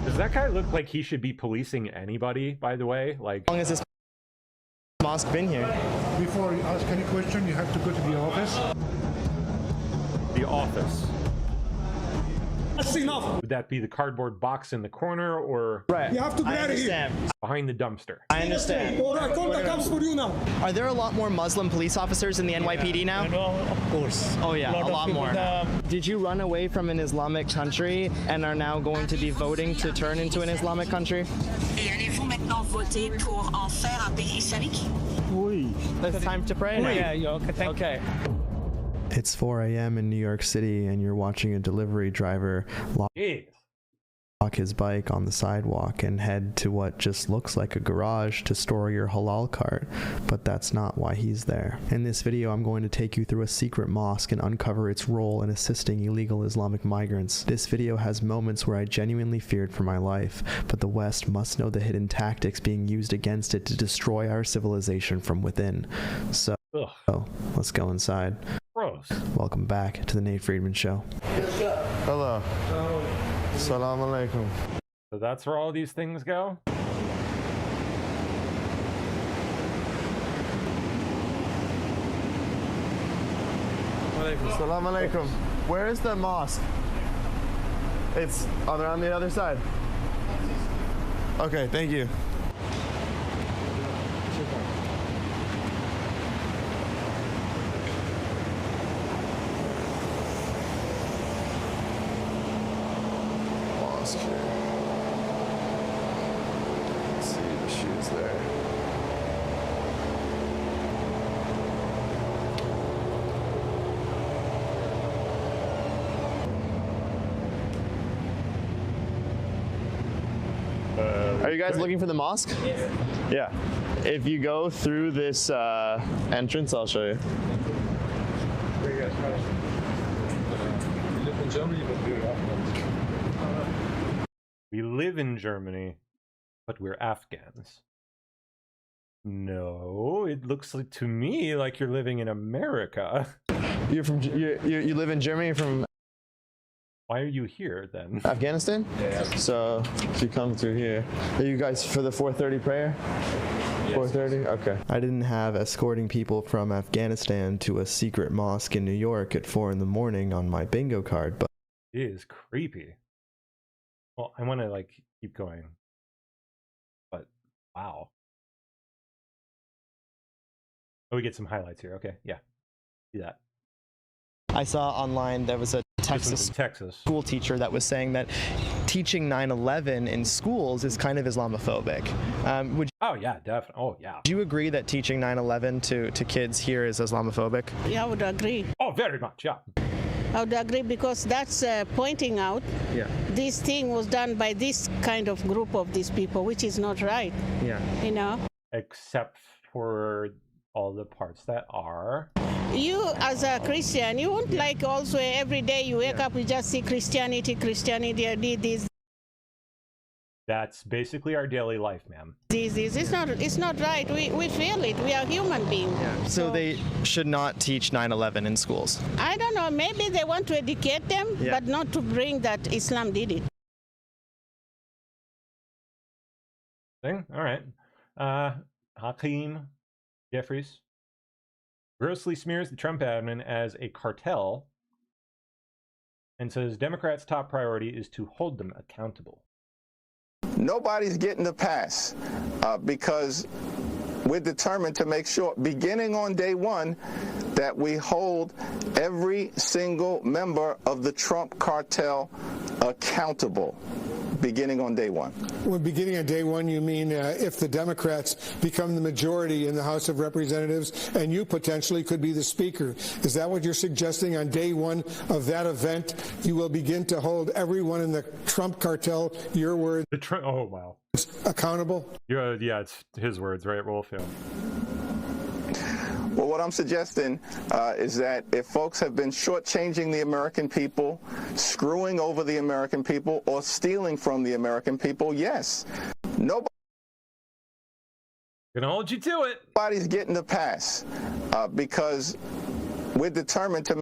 Does that guy look like he should be policing anybody, by the way? Like, how long has this mosque been here? Before you ask any question, you have to go to the office. The office. That's enough. Would that be the cardboard box in the corner, or right? You have to get out of here. Behind the dumpster. I understand. All right, call the cops for you now. Are there a lot more Muslim police officers in the NYPD now? Of course. Oh yeah, a lot more. Did you run away from an Islamic country and are now going to be voting to turn into an Islamic country? It's time to pray now. Yeah, okay. Okay. It's 4 a.m. in New York City, and you're watching a delivery driver lock his bike on the sidewalk and head to what just looks like a garage to store your halal cart, but that's not why he's there. In this video, I'm going to take you through a secret mosque and uncover its role in assisting illegal Islamic migrants. This video has moments where I genuinely feared for my life, but the West must know the hidden tactics being used against it to destroy our civilization from within. So, let's go inside. Gross. Welcome back to the Nate Friedman Show. Hello. Salam alaikum. So that's where all these things go? Salam alaikum. Where is the mosque? It's on the other side. Okay, thank you. Mosque here. almost there. Are you guys looking for the mosque? Yeah. If you go through this entrance, I'll show you. We live in Germany, but we're Afghans. No, it looks like, to me like you're living in America. You're from you live in Germany from. Why are you here then? Afghanistan? Yeah. So you come through here. Are you guys for the 4:30 prayer? Yes. 4:30? Okay. I didn't have escorting people from Afghanistan to a secret mosque in New York at 4 a.m. on my bingo card, but it is creepy. Well, I want to like keep going, but wow. Oh, we get some highlights here. Okay, yeah, see that. I saw online there was a Texas school teacher that was saying that teaching 9/11 in schools is kind of Islamophobic. Oh yeah, definitely. Oh yeah. Do you agree that teaching 9/11 to kids here is Islamophobic? Yeah, I would agree. Oh, very much. Yeah. I would agree because that's pointing out this thing was done by this kind of group of these people, which is not right. Yeah. You know. Except for all the parts that are. You, as a Christian, you won't like also every day you wake up, you just see Christianity, I did this. That's basically our daily life, ma'am. It's not right. We feel it. We are human beings. Yeah. So they should not teach 9/11 in schools. I don't know. Maybe they want to educate them, but not to bring that Islam did it. All right. Hakeem Jeffries grossly smears the Trump admin as a cartel and says Democrats' top priority is to hold them accountable. Nobody's getting the pass because we're determined to make sure, beginning on day one, that we hold every single member of the Trump cartel accountable. Beginning on day one. When beginning on day one, you mean if the Democrats become the majority in the House of Representatives and you potentially could be the Speaker. Is that what you're suggesting? On day one of that event, you will begin to hold everyone in the Trump cartel, your words, oh, wow, accountable? Yeah, it's his words, right, Rolf? Yeah. Well, what I'm suggesting is that if folks have been shortchanging the American people, screwing over the American people, or stealing from the American people, yes, nobody. Gonna hold you to it. Nobody's getting the pass because we're determined to.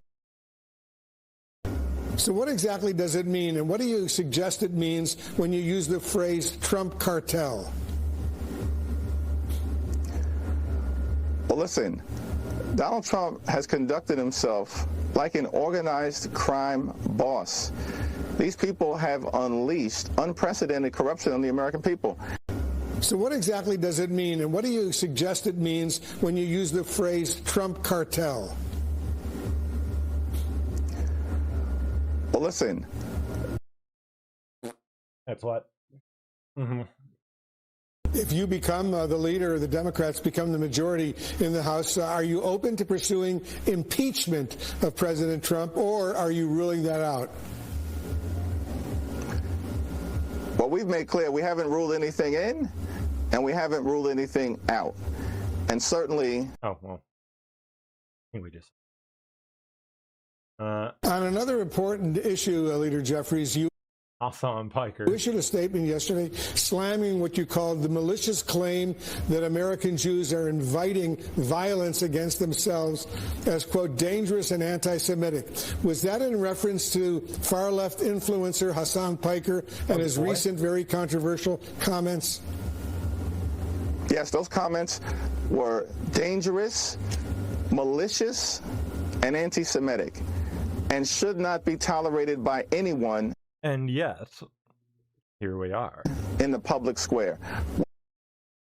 So what exactly does it mean, and what do you suggest it means when you use the phrase Trump cartel? Well, listen, Donald Trump has conducted himself like an organized crime boss. These people have unleashed unprecedented corruption on the American people. So what exactly does it mean, and what do you suggest it means when you use the phrase Trump cartel? Well, listen. That's what? Mm-hmm. If you become the leader, or the Democrats become the majority in the House, are you open to pursuing impeachment of President Trump, or are you ruling that out? Well, we've made clear we haven't ruled anything in, and we haven't ruled anything out. And certainly... Oh, well. I think we just... On another important issue, Leader Jeffries, you issued a statement yesterday slamming what you called the malicious claim that American Jews are inviting violence against themselves as, quote, dangerous and anti-Semitic. Was that in reference to far-left influencer Hassan Piker and his recent very controversial comments? Yes, those comments were dangerous, malicious, and anti-Semitic, and should not be tolerated by anyone. And yes, here we are. In the public square.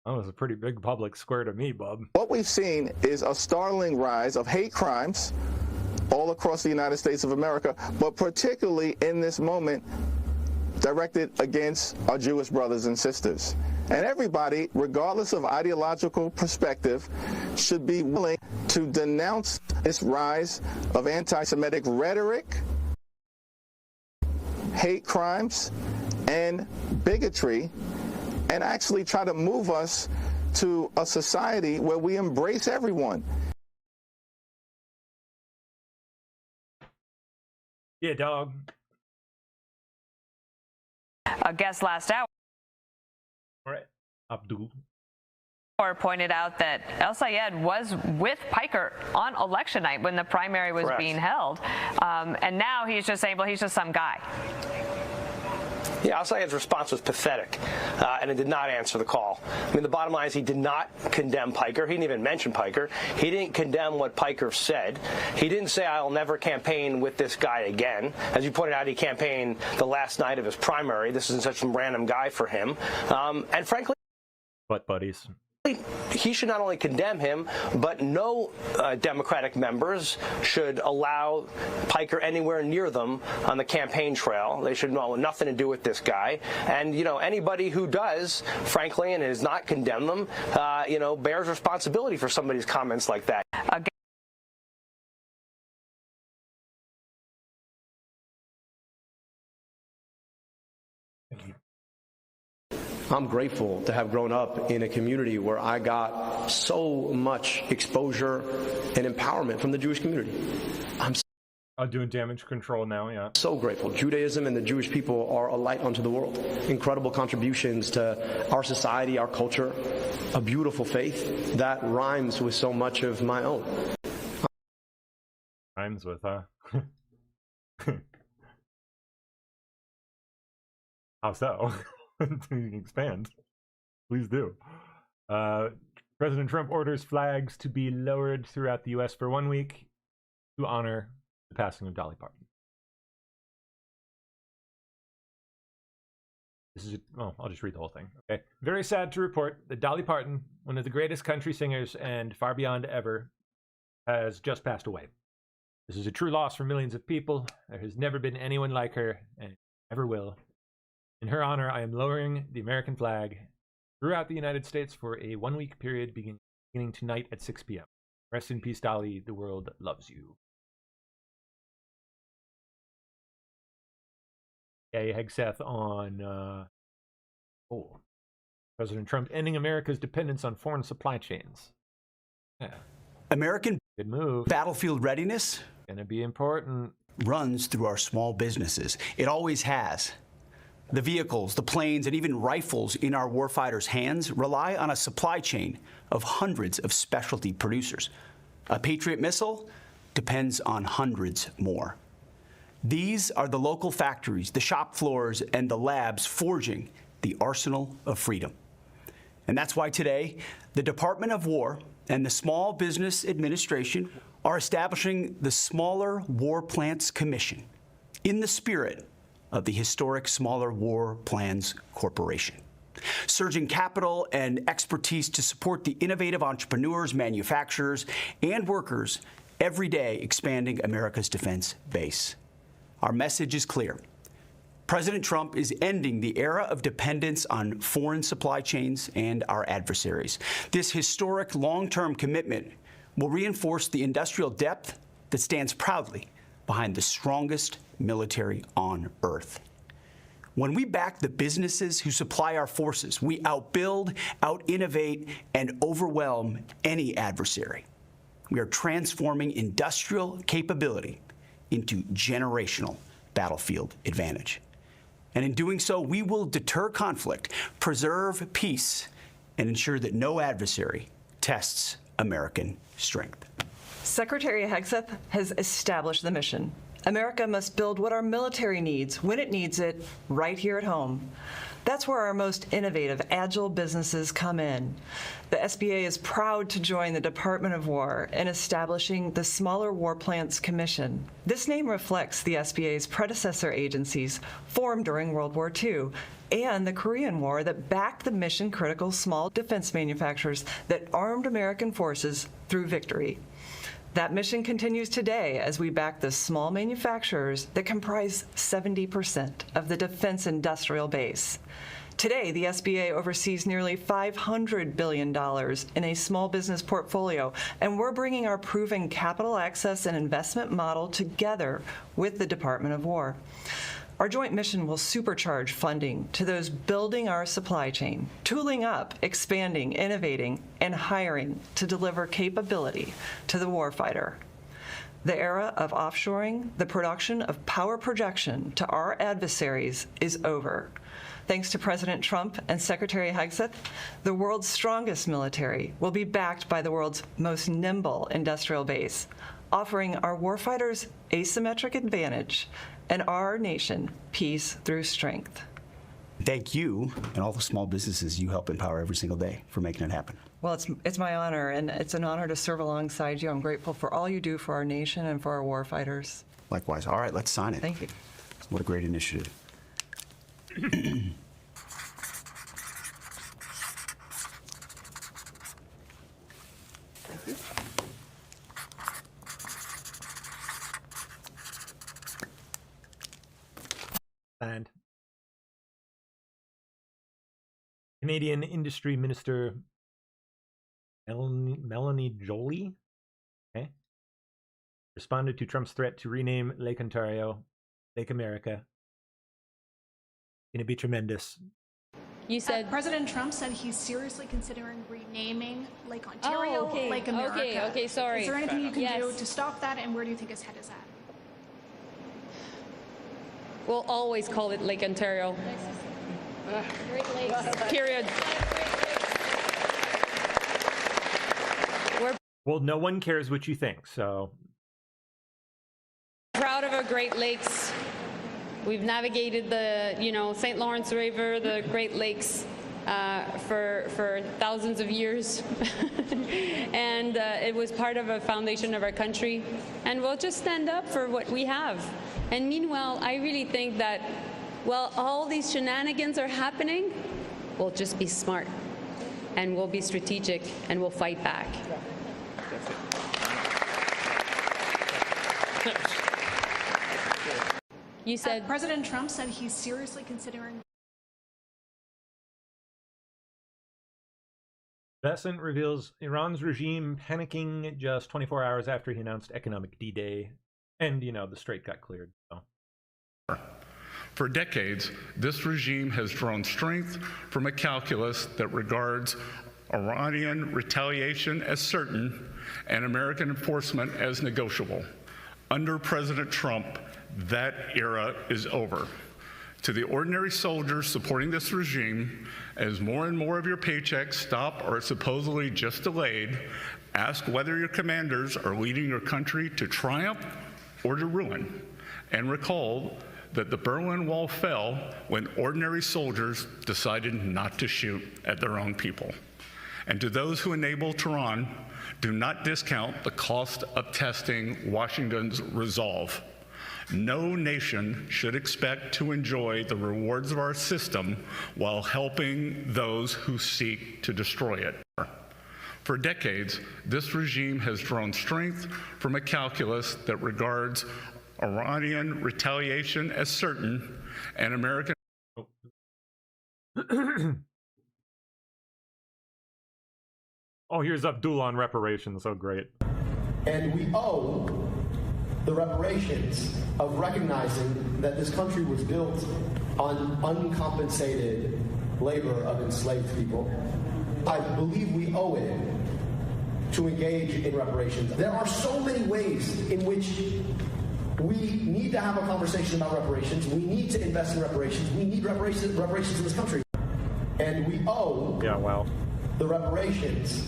That was a pretty big public square to me, bub. What we've seen is a startling rise of hate crimes all across the United States of America, but particularly in this moment directed against our Jewish brothers and sisters. And everybody, regardless of ideological perspective, should be willing to denounce this rise of anti-Semitic rhetoric, hate crimes, and bigotry, and actually try to move us to a society where we embrace everyone. Yeah, dog. A guest last hour. All right, Abdul. Pointed out that El-Sayed was with Piker on election night when the primary was being held. And now he's just saying, well, he's just some guy. Yeah, El-Sayed's response was pathetic, and it did not answer the call. I mean, the bottom line is he did not condemn Piker. He didn't even mention Piker. He didn't condemn what Piker said. He didn't say, I'll never campaign with this guy again. As you pointed out, he campaigned the last night of his primary. This isn't such some random guy for him. And frankly, butt buddies. He should not only condemn him, but no Democratic members should allow Piker anywhere near them on the campaign trail. They should know nothing to do with this guy. And, you know, anybody who does, frankly, and has not condemned them, you know, bears responsibility for somebody's comments like that. I'm grateful to have grown up in a community where I got so much exposure and empowerment from the Jewish community. I'm doing damage control now, yeah. So grateful. Judaism and the Jewish people are a light unto the world. Incredible contributions to our society, our culture, a beautiful faith that rhymes with so much of my own. Rhymes with, huh? How so? Expand. Please do. President Trump orders flags to be lowered throughout the U.S. for 1 week to honor the passing of Dolly Parton. This is, well, I'll just read the whole thing. Okay. Very sad to report that Dolly Parton, one of the greatest country singers and far beyond ever, has just passed away. This is a true loss for millions of people. There has never been anyone like her, and never will. In her honor, I am lowering the American flag throughout the United States for a 1 week period beginning tonight at 6 p.m. Rest in peace, Dolly. The world loves you. Yeah, Hegseth on President Trump ending America's dependence on foreign supply chains. Yeah. American good move. Battlefield readiness gonna be important. Runs through our small businesses. It always has. The vehicles, the planes, and even rifles in our warfighters' hands rely on a supply chain of hundreds of specialty producers. A Patriot missile depends on hundreds more. These are the local factories, the shop floors, and the labs forging the arsenal of freedom. And that's why today, the Department of War and the Small Business Administration are establishing the Smaller War Plants Commission in the spirit of the historic Smaller War Plans Corporation, surging capital and expertise to support the innovative entrepreneurs, manufacturers, and workers every day expanding America's defense base. Our message is clear. President Trump is ending the era of dependence on foreign supply chains and our adversaries. This historic long-term commitment will reinforce the industrial depth that stands proudly behind the strongest military on earth. When we back the businesses who supply our forces, we outbuild, out-innovate, and overwhelm any adversary. We are transforming industrial capability into generational battlefield advantage. And in doing so, we will deter conflict, preserve peace, and ensure that no adversary tests American strength. Secretary Hegseth has established the mission. America must build what our military needs, when it needs it, right here at home. That's where our most innovative, agile businesses come in. The SBA is proud to join the Department of War in establishing the Smaller War Plants Commission. This name reflects the SBA's predecessor agencies formed during World War II and the Korean War that backed the mission-critical small defense manufacturers that armed American forces through victory. That mission continues today as we back the small manufacturers that comprise 70% of the defense industrial base. Today, the SBA oversees nearly $500 billion in a small business portfolio, and we're bringing our proven capital access and investment model together with the Department of War. Our joint mission will supercharge funding to those building our supply chain, tooling up, expanding, innovating, and hiring to deliver capability to the warfighter. The era of offshoring the production of power projection to our adversaries is over. Thanks to President Trump and Secretary Hegseth, the world's strongest military will be backed by the world's most nimble industrial base, offering our warfighters asymmetric advantage and our nation peace through strength. Thank you and all the small businesses you help empower every single day for making it happen. Well, it's my honor, and it's an honor to serve alongside you. I'm grateful for all you do for our nation and for our warfighters. Likewise. All right, let's sign it. Thank you. What a great initiative. And Canadian Industry Minister Melanie Joly, responded to Trump's threat to rename Lake Ontario Lake America. Going to be tremendous. You said President Trump said he's seriously considering renaming Lake Ontario Lake America. Okay, sorry. Is there anything you can do to stop that, and where do you think his head is at? We'll always call it Lake Ontario. Great Lakes. Period. Well, no one cares what you think, so. Proud of our Great Lakes. We've navigated the, St. Lawrence River, the Great Lakes for thousands of years. And it was part of a foundation of our country. And we'll just stand up for what we have. And meanwhile, I really think that while all these shenanigans are happening, we'll just be smart. And we'll be strategic. And we'll fight back. You said President Trump said he's seriously considering. Besant reveals Iran's regime panicking just 24 hours after he announced economic D-Day. And, the strait got cleared. So. For decades, this regime has drawn strength from a calculus that regards Iranian retaliation as certain and American enforcement as negotiable. Under President Trump, that era is over. To the ordinary soldiers supporting this regime, as more and more of your paychecks stop or are supposedly just delayed, ask whether your commanders are leading your country to triumph or to ruin. And recall that the Berlin Wall fell when ordinary soldiers decided not to shoot at their own people. And to those who enable Tehran, do not discount the cost of testing Washington's resolve. No nation should expect to enjoy the rewards of our system while helping those who seek to destroy it. For decades, this regime has drawn strength from a calculus that regards Iranian retaliation as certain and American. Oh, here's Abdullah on reparations. So great. And we owe the reparations of recognizing that this country was built on uncompensated labor of enslaved people. I believe we owe it to engage in reparations. There are so many ways in which we need to have a conversation about reparations. We need to invest in reparations. We need reparations in this country. And we owe the reparations.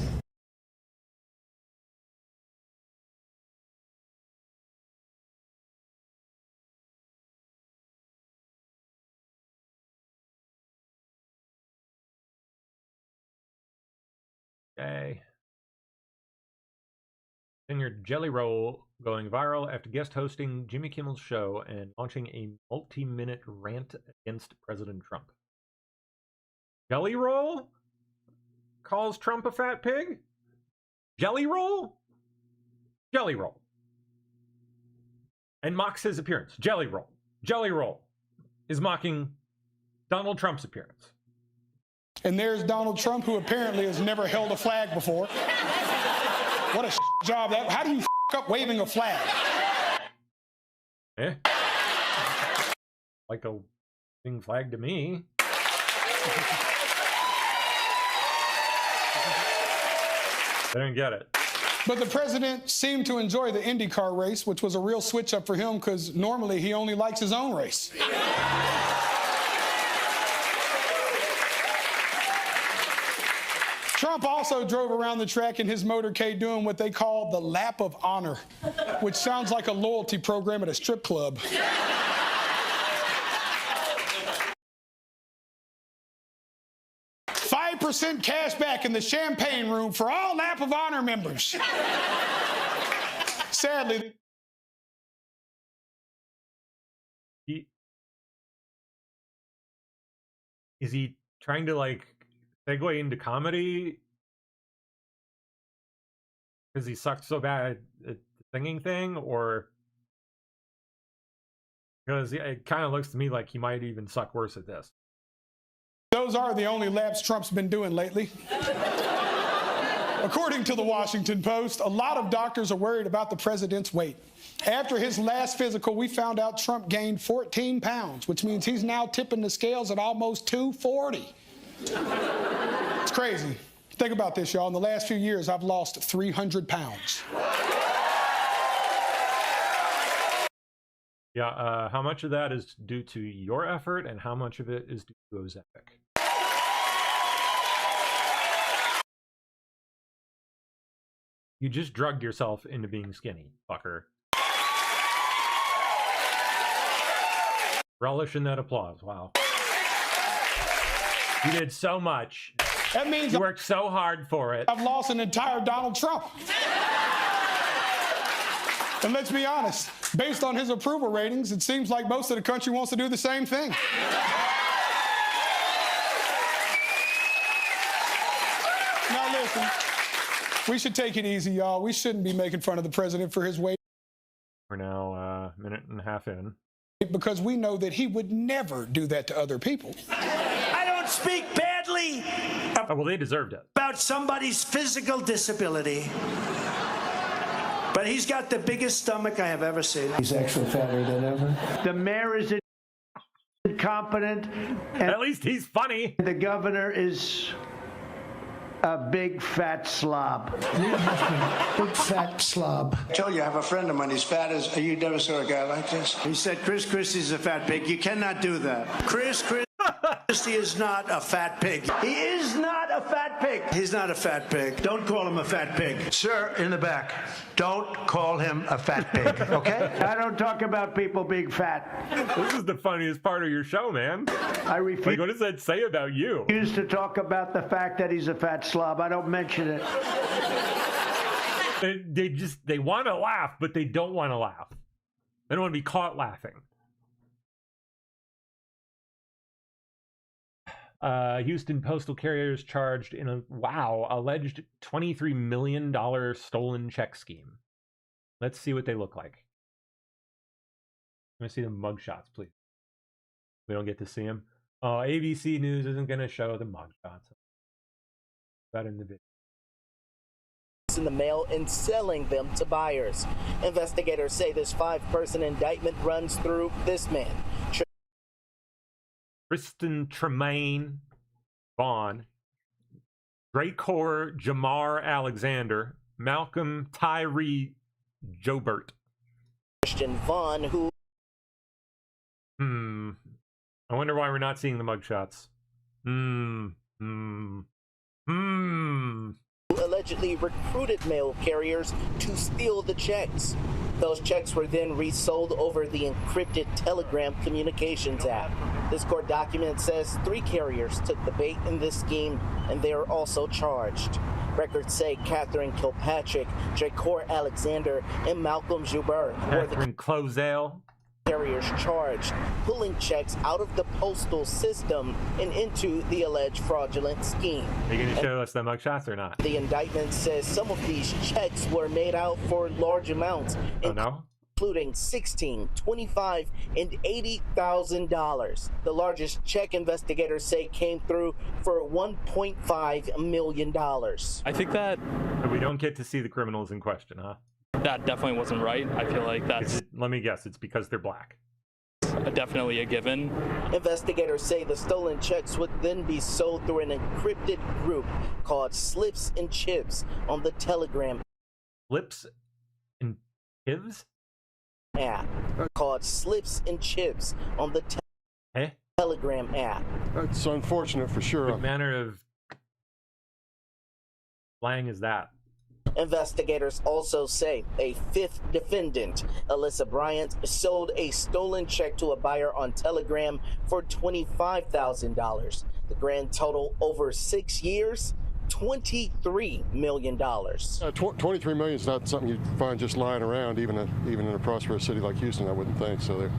Okay. Singer Jelly Roll going viral after guest hosting Jimmy Kimmel's show and launching a multi-minute rant against President Trump. Jelly Roll calls Trump a fat pig? Jelly Roll? Jelly Roll. And mocks his appearance. Jelly Roll. Jelly Roll is mocking Donald Trump's appearance. And there's Donald Trump, who apparently has never held a flag before. What a job that. How do you up waving a flag? Eh? Like a wing flag to me. I didn't get it. But the president seemed to enjoy the IndyCar race, which was a real switch up for him because normally he only likes his own race. Trump also drove around the track in his motorcade doing what they call the lap of honor, which sounds like a loyalty program at a strip club. $5% cash back in the champagne room for all lap of honor members. Sadly, is he trying to like segue into comedy because he sucked so bad at the singing thing, or because it kind of looks to me like he might even suck worse at this? those are the only laps Trump's been doing lately. According to the Washington Post, a lot of doctors are worried about the president's weight. After his last physical, we found out Trump gained 14 pounds, which means he's now tipping the scales at almost 240. It's crazy. Think about this, y'all. In the last few years, I've lost 300 pounds. Yeah, how much of that is due to your effort and how much of it is due to Ozempic? You just drugged yourself into being skinny, fucker. Relish in that applause. Wow. You did so much. That means you worked so hard for it. I've lost an entire Donald Trump. And let's be honest, based on his approval ratings, it seems like most of the country wants to do the same thing. Now listen, we should take it easy, y'all. We shouldn't be making fun of the president for his weight. We're now a minute and a half in. Because we know that he would never do that to other people. I don't speak badly well, they deserved it. About somebody's physical disability. But he's got the biggest stomach I have ever seen. He's actually fatter than ever. The mayor is incompetent. And at least he's funny. The governor is a big fat slob. Big fat slob. I told you I have a friend of mine. He's fat as you never saw a guy like this. He said Chris Christie's a fat pig. You cannot do that. Chris Christie is not a fat pig. He is not a fat pig. He's not a fat pig. Don't call him a fat pig. Sir, in the back, don't call him a fat pig, okay? I don't talk about people being fat. This is the funniest part of your show, man. I refuse. Like, what does that say about you? I refuse to talk about the fact that he's a fat slob. I don't mention it. They want to laugh, but they don't want to laugh. They don't want to be caught laughing. Houston postal carriers charged in a alleged $23 million stolen check scheme. Let's see what they look like. Let me see the mugshots, please. We don't get to see them. Oh, ABC News isn't going to show the mugshots. That in the video. In the mail and selling them to buyers. Investigators say this 5-person indictment runs through this man. Kristen Tremaine Vaughn, Dracor Jamar Alexander, Malcolm Tyree Jobert. Christian Vaughn, who... I wonder why we're not seeing the mugshots. Allegedly recruited mail carriers to steal the checks. Those checks were then resold over the encrypted Telegram communications app. This court document says 3 carriers took the bait in this scheme, and they are also charged. Records say Catherine Kilpatrick, Dracor Alexander, and Malcolm Joubert were the carriers charged, pulling checks out of the postal system and into the alleged fraudulent scheme. Are you going to show us the mugshots or not? The indictment says some of these checks were made out for large amounts. Oh, no? including $16,000, $25,000, and $80,000. The largest check investigators say came through for $1.5 million. I think that we don't get to see the criminals in question, huh? That definitely wasn't right. I feel like that's... Let me guess, it's because they're black. Definitely a given. Investigators say the stolen checks would then be sold through an encrypted group called Slips and Chips on the Telegram. Slips and Chips? App called Slips and Chips on the Telegram app. That's unfortunate for sure. What manner of slang is that? Investigators also say a fifth defendant, Alyssa Bryant, sold a stolen check to a buyer on Telegram for $25,000. The grand total over 6 years, $23 million. $23 million is not something you'd find just lying around, even in a prosperous city like Houston, I wouldn't think. So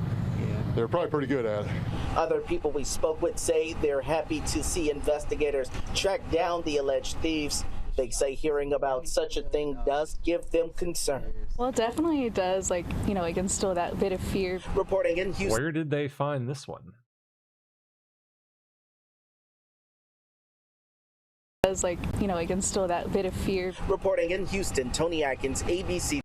they're probably pretty good at it. Other people we spoke with say they're happy to see investigators track down the alleged thieves. They say hearing about such a thing does give them concern. Well, it definitely does, instill that bit of fear. Reporting in Houston. Where did they find this one? Does, instill that bit of fear. Reporting in Houston, Tony Atkins, ABC.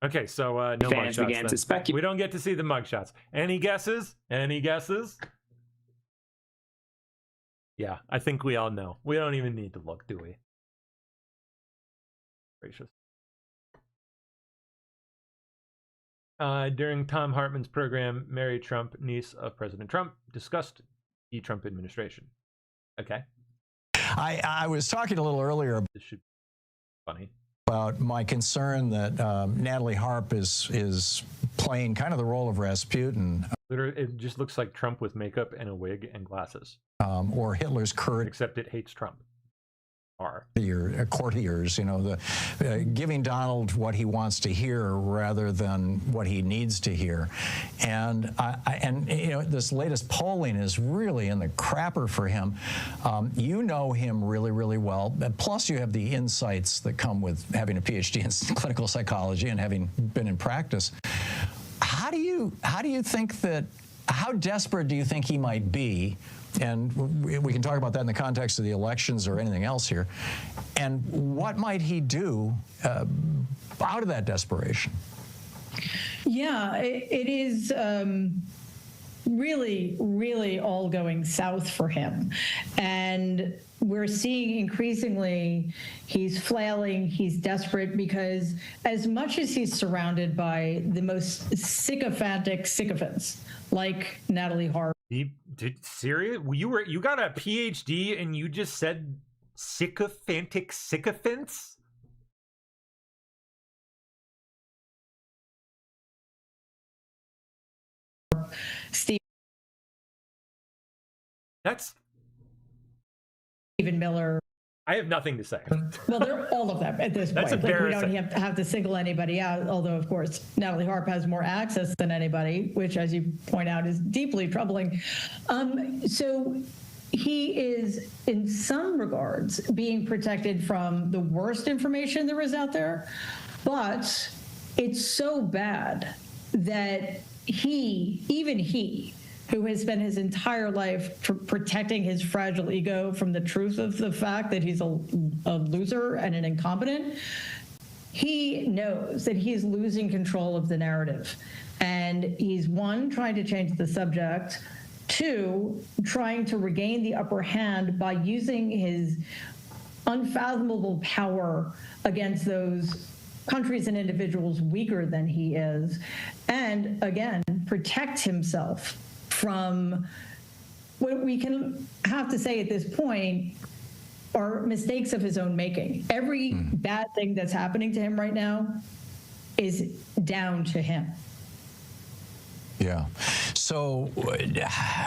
Okay, so no fans mugshots. Began to speculate. We don't get to see the mugshots. Any guesses? Any guesses? Yeah, I think we all know. We don't even need to look, do we? Gracious. During Tom Hartman's program, Mary Trump, niece of President Trump, discussed the Trump administration. Okay. I was talking a little earlier. This should be funny. About my concern that Natalie Harp is playing kind of the role of Rasputin. It just looks like Trump with makeup and a wig and glasses. Or Hitler's courtier. Except it hates Trump. Courtiers, giving Donald what he wants to hear rather than what he needs to hear, and this latest polling is really in the crapper for him. You know him really, really well. Plus, you have the insights that come with having a PhD in clinical psychology and having been in practice. How do you think that? How desperate do you think he might be? And we can talk about that in the context of the elections or anything else here. And what might he do out of that desperation? Yeah, it is really, really all going south for him. And we're seeing increasingly he's flailing, he's desperate, because as much as he's surrounded by the most sycophantic sycophants, like Natalie Harp. Serious? You got a PhD and you just said sycophantic sycophants? Steve. That's Stephen Miller. I have nothing to say. Well, they're all of them at this point. That's embarrassing. We don't have to single anybody out, although, of course, Natalie Harp has more access than anybody, which, as you point out, is deeply troubling. So he is, in some regards, being protected from the worst information there is out there, but it's so bad that even he, who has spent his entire life protecting his fragile ego from the truth of the fact that he's a loser and an incompetent, he knows that he's losing control of the narrative. And he's, one, trying to change the subject, two, trying to regain the upper hand by using his unfathomable power against those countries and individuals weaker than he is, and, again, protect himself from what we can have to say at this point are mistakes of his own making. Every bad thing that's happening to him right now is down to him. Yeah. So,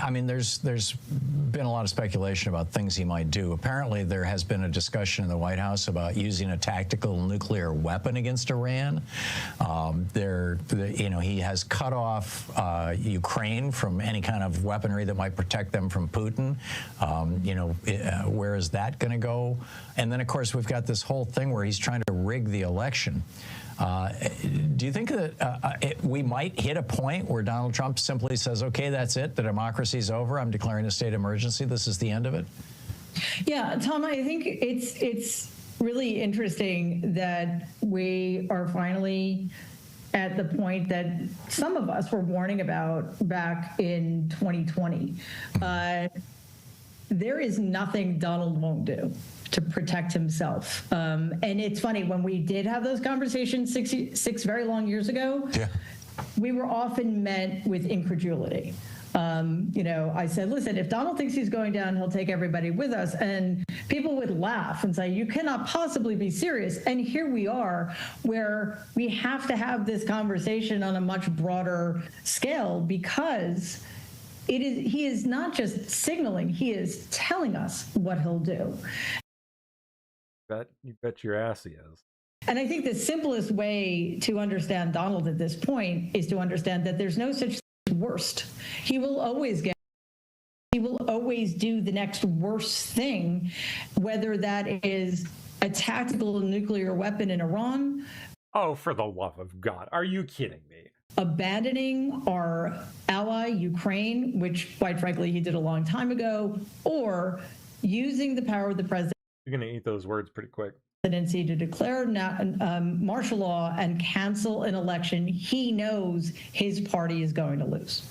I mean, there's been a lot of speculation about things he might do. Apparently, there has been a discussion in the White House about using a tactical nuclear weapon against Iran. He has cut off Ukraine from any kind of weaponry that might protect them from Putin. Where is that going to go? And then, of course, we've got this whole thing where he's trying to rig the election. Do you think that we might hit a point where Donald Trump simply says, okay, that's it, the democracy's over, I'm declaring a state of emergency, this is the end of it? Yeah, Tom, I think it's really interesting that we are finally at the point that some of us were warning about back in 2020. There is nothing Donald won't do to protect himself. And it's funny, when we did have those conversations six very long years ago, we were often met with incredulity. I said, listen, if Donald thinks he's going down, he'll take everybody with us. And people would laugh and say, you cannot possibly be serious. And here we are, where we have to have this conversation on a much broader scale, because he is not just signaling, he is telling us what he'll do. You bet your ass he is. And I think the simplest way to understand Donald at this point is to understand that there's no such worst. He will always do the next worst thing, whether that is a tactical nuclear weapon in Iran. Oh, for the love of God. Are you kidding me? Abandoning our ally, Ukraine, which, quite frankly, he did a long time ago, or using the power of the president. You're going to eat those words pretty quick. Presidency to declare martial law and cancel an election he knows his party is going to lose.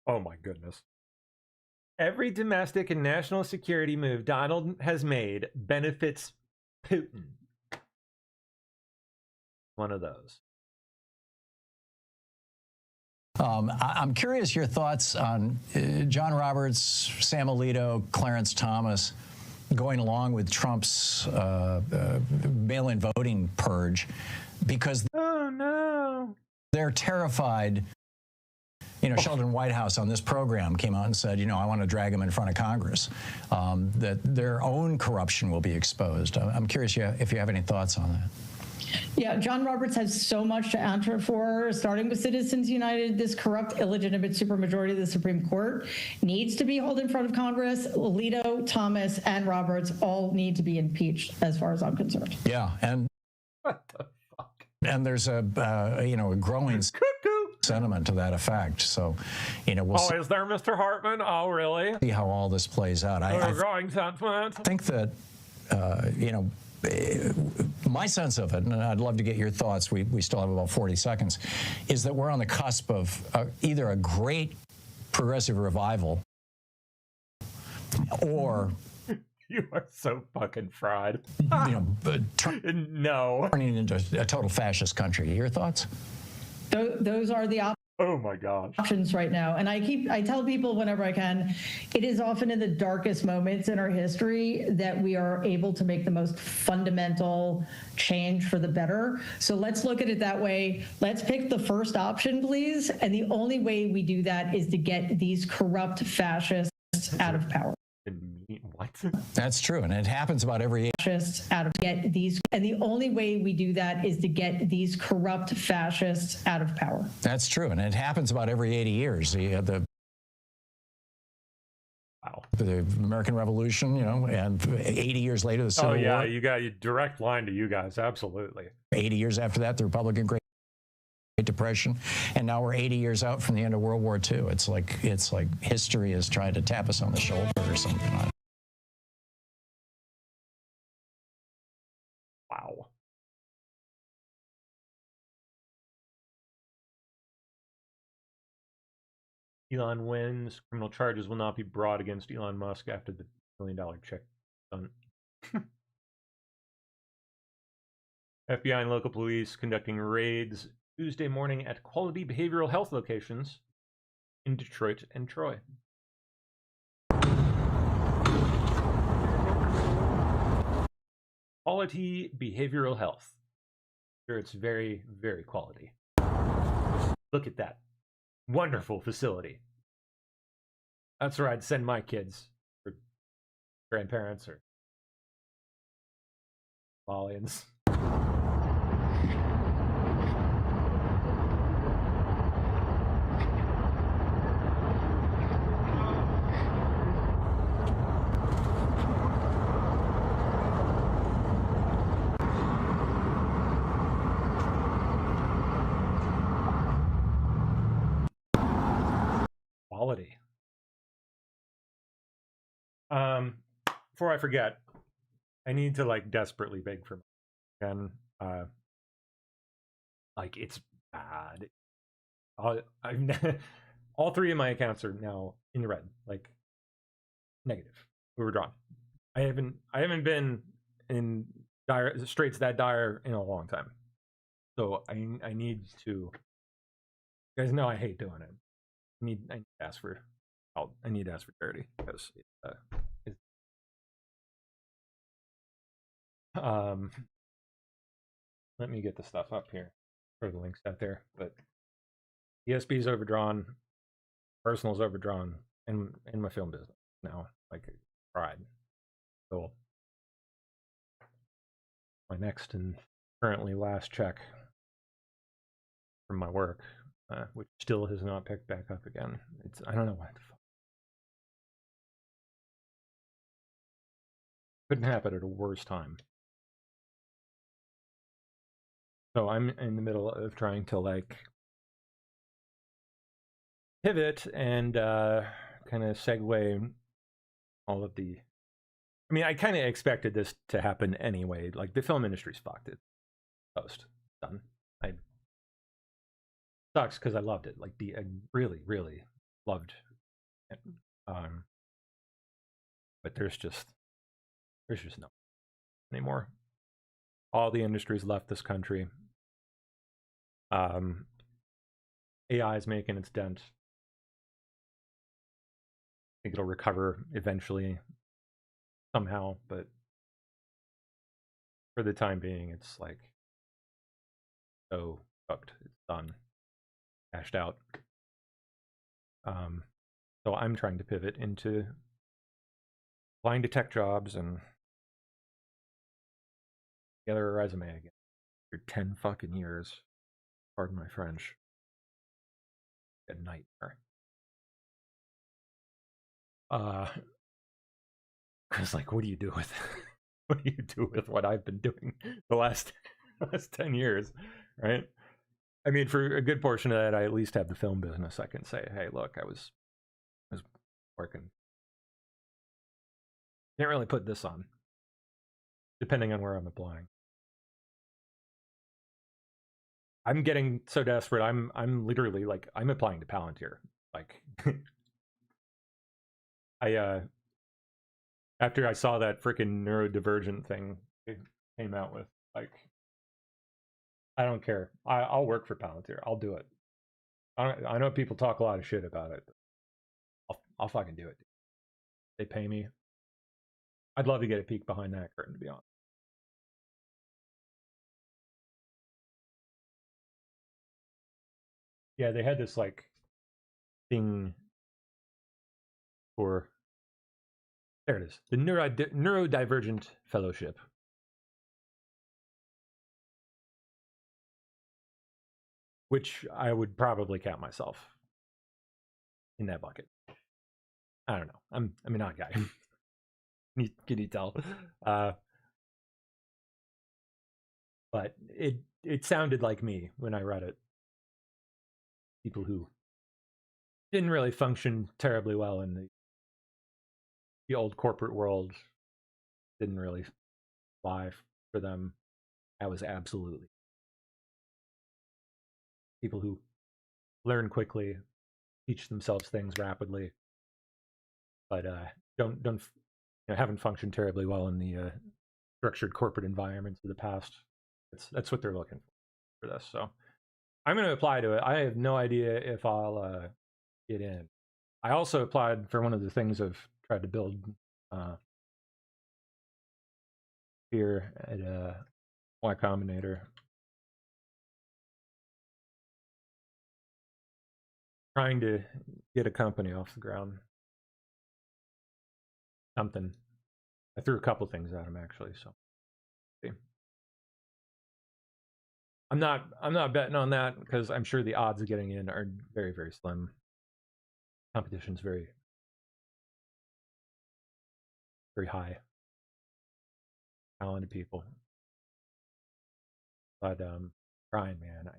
Oh my goodness. Every domestic and national security move Donald has made benefits Putin. One of those. I'm curious your thoughts on John Roberts, Sam Alito, Clarence Thomas going along with Trump's mail-in voting purge, because they're terrified. Sheldon Whitehouse on this program came out and said, I want to drag him in front of Congress, that their own corruption will be exposed. I'm curious if you have any thoughts on that. Yeah, John Roberts has so much to answer for, starting with Citizens United. This corrupt, illegitimate supermajority of the Supreme Court needs to be hauled in front of Congress. Alito, Thomas, and Roberts all need to be impeached, as far as I'm concerned. Yeah, and what the fuck? And there's a growing sentiment to that effect. So, we'll see. Is there, Mr. Hartman? Oh, really? See how all this plays out. Growing sentiment. I think that my sense of it, and I'd love to get your thoughts, we still have about 40 seconds, is that we're on the cusp of either a great progressive revival or... You are so fucking fried. Turning into a total fascist country. Your thoughts? Those are the oh my gosh. Options right now. And I tell people whenever I can, it is often in the darkest moments in our history that we are able to make the most fundamental change for the better. So let's look at it that way. Let's pick the first option, please. And the only way we do that is to get these corrupt fascists out of power. What? That's true, and it happens about every fascists out of get these, and the only way we do that is to get these corrupt fascists out of power. That's true, and it happens about every 80 years. The American Revolution, and 80 years later, the Civil War. You got a direct line to you guys, absolutely. 80 years after that, the Republican Great Depression, and now we're 80 years out from the end of World War II. It's like history is trying to tap us on the shoulder or something. Wow. Elon wins. Criminal charges will not be brought against Elon Musk after the $1 million check done. FBI and local police conducting raids Tuesday morning at quality behavioral health locations in Detroit and Troy. Quality behavioral health. Sure, it's very, very quality. Look at that. Wonderful facility. That's where I'd send my kids for grandparents or aliens. Before I forget, I need to like desperately beg for again. Like it's bad. All three of my accounts are now in the red, like negative, overdrawn. I haven't been in dire straits that dire in a long time. So I need to. You guys know I hate doing it. I need to ask for help. I need to ask for charity because let me get the stuff up here for the links out there. But ESP's overdrawn, personal's overdrawn, and in my film business now, like pride. So my next and currently last check from my work, which still has not picked back up again. I don't know why the fuck. Couldn't happen at a worse time. So I'm in the middle of trying to like pivot and kind of segue all of the. I mean, I kind of expected this to happen anyway. Like the film industry's fucked it. Post done. I sucks because I loved it. Like I really, really loved it. But there's just no anymore. All the industries left this country. AI is making its dent. I think it'll recover eventually, somehow, but for the time being, it's like so fucked. It's done, cashed out. So I'm trying to pivot into applying to tech jobs and gather a resume again for 10 fucking years. Pardon my French. A nightmare. Because like, what do you do with what do you do with what I've been doing the last 10 years, right? I mean, for a good portion of that, I at least have the film business. I can say, hey, look, I was working. Can't really put this on, depending on where I'm applying. I'm getting so desperate. I'm literally like I'm applying to Palantir. Like after I saw that freaking neurodivergent thing it came out with, like I don't care. I'll work for Palantir. I'll do it. I know people talk a lot of shit about it. I'll fucking do it. They pay me. I'd love to get a peek behind that curtain, to be honest. Yeah, they had this like thing for there it is, the neurodivergent fellowship. Which I would probably count myself in that bucket. I don't know. I'm an odd guy. Can you tell? But it sounded like me when I read it. People who didn't really function terribly well in the old corporate world didn't really fly for them. That was absolutely people who learn quickly, teach themselves things rapidly, but don't haven't functioned terribly well in the structured corporate environments of the past. That's what they're looking for this. So I'm going to apply to it. I have no idea if I'll get in. I also applied for one of the things I've tried to build here at Y Combinator. Trying to get a company off the ground. Something. I threw a couple things at him actually, so see. I'm not betting on that because I'm sure the odds of getting in are very, very slim. Competition's very, very high. Talented people. But Brian, man, I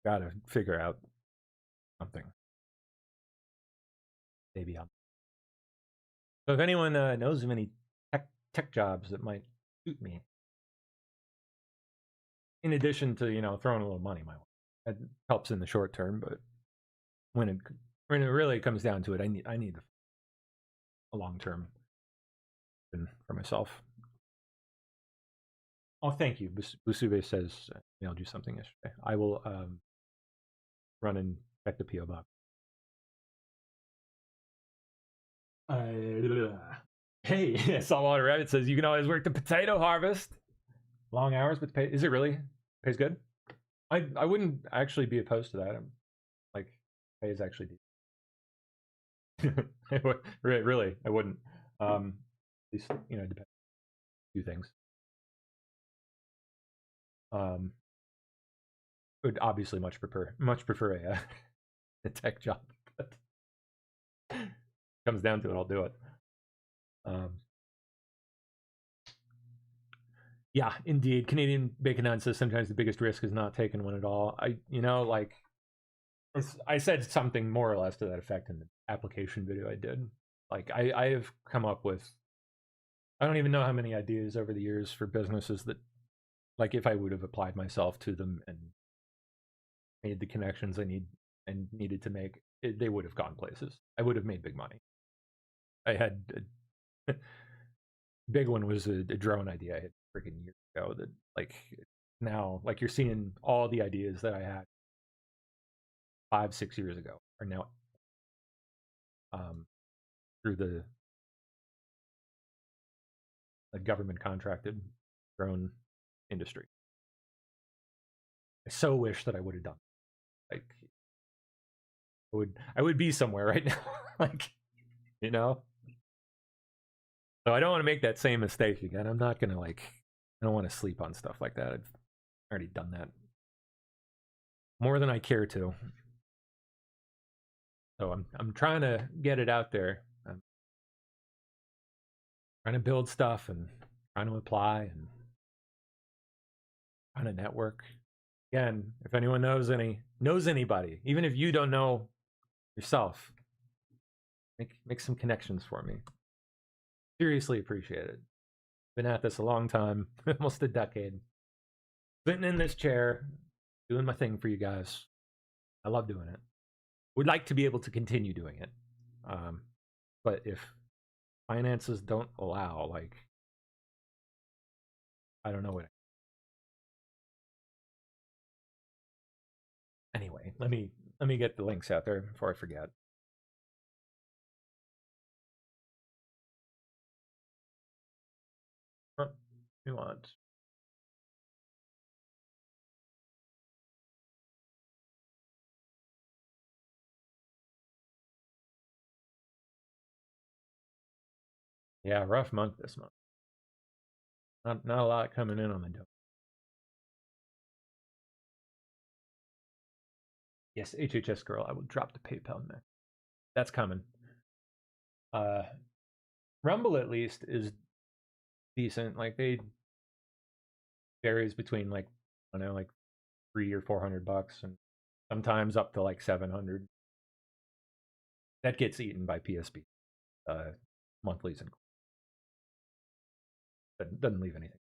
gotta figure out something. Maybe So if anyone knows of any tech jobs that might suit me, in addition to throwing a little money my way, that helps in the short term. But when it really comes down to it, I need a long term for myself. Oh, thank you. Busube says mailed you something yesterday. I will run and check the PO box. Hey, Saltwater Rabbit says you can always work the potato harvest. Long hours, but pay. Is it really? Pays good? I wouldn't actually be opposed to that. Like, pay is actually decent. Really, I wouldn't. At least, it depends on a few things. Would obviously much prefer a tech job, but comes down to it, I'll do it. Yeah, indeed. Canadian Bacon Hunt says sometimes the biggest risk is not taking one at all. I said something more or less to that effect in the application video I did. Like, I have come up with, I don't even know how many ideas over the years for businesses that, like, if I would have applied myself to them and made the connections I needed to make, they would have gone places. I would have made big money. I had big one was a drone idea I had freaking years ago that, like, now, like, you're seeing all the ideas that I had 5-6 years ago are now through the government contracted drone industry. I so wish that I would have done it. Like, I would be somewhere right now. Like, so I don't want to make that same mistake again. I'm not gonna, like, I don't want to sleep on stuff like that. I've already done that more than I care to. So I'm trying to get it out there. I'm trying to build stuff and trying to apply and trying to network. Again, if anyone knows anybody, even if you don't know yourself, make some connections for me. Seriously appreciate it. Been at this a long time, almost a decade. Sitting in this chair, doing my thing for you guys. I love doing it. Would like to be able to continue doing it. But if finances don't allow, like, I don't know what. Anyway, let me get the links out there before I forget. We want rough month this month. Not a lot coming in on the dough. Yes, HHS girl, I will drop the PayPal next. That's coming. Rumble at least is decent. Like, they varies between, like, I don't know, like $300 or $400, and sometimes up to like 700. That gets eaten by PSP monthlies, and that doesn't leave anything.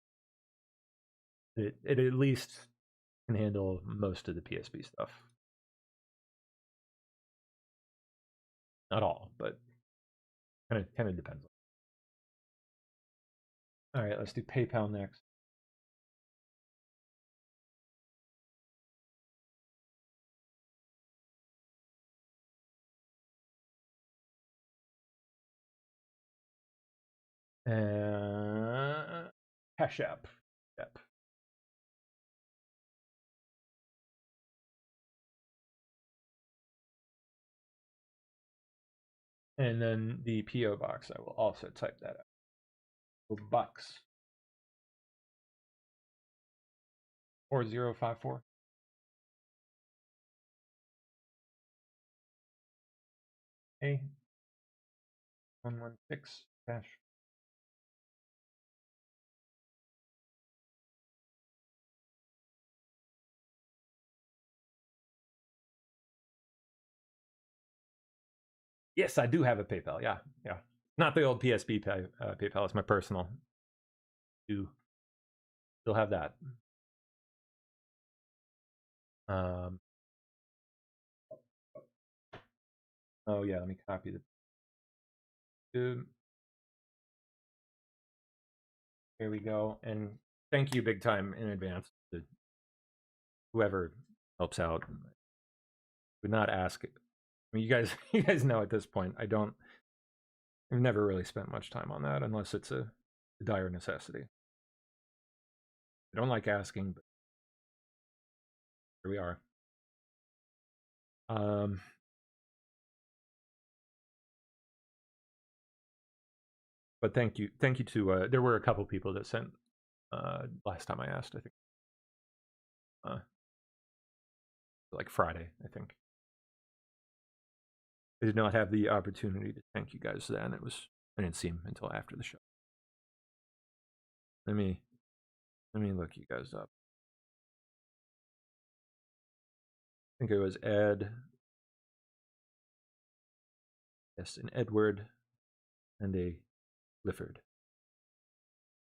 It at least can handle most of the PSP stuff. Not all, but kind of depends. All right, let's do PayPal next. Cash App. Yep. And then the PO box, I will also type that out. Bucks. 4054. A 116 dash. Yes, I do have a PayPal. Yeah. Not the old PSB PayPal. It's my personal. You still have that. Oh yeah, let me copy the. Here we go, and thank you big time in advance to whoever helps out. Would not ask. I mean, you guys know at this point. I've never really spent much time on that unless it's a dire necessity. I don't like asking, but here we are. But thank you to there were a couple people that sent last time I asked, I think like Friday, I think. I did not have the opportunity to thank you guys then. I didn't see him until after the show. Let me look you guys up. I think it was Ed. Yes, an Edward and a Clifford.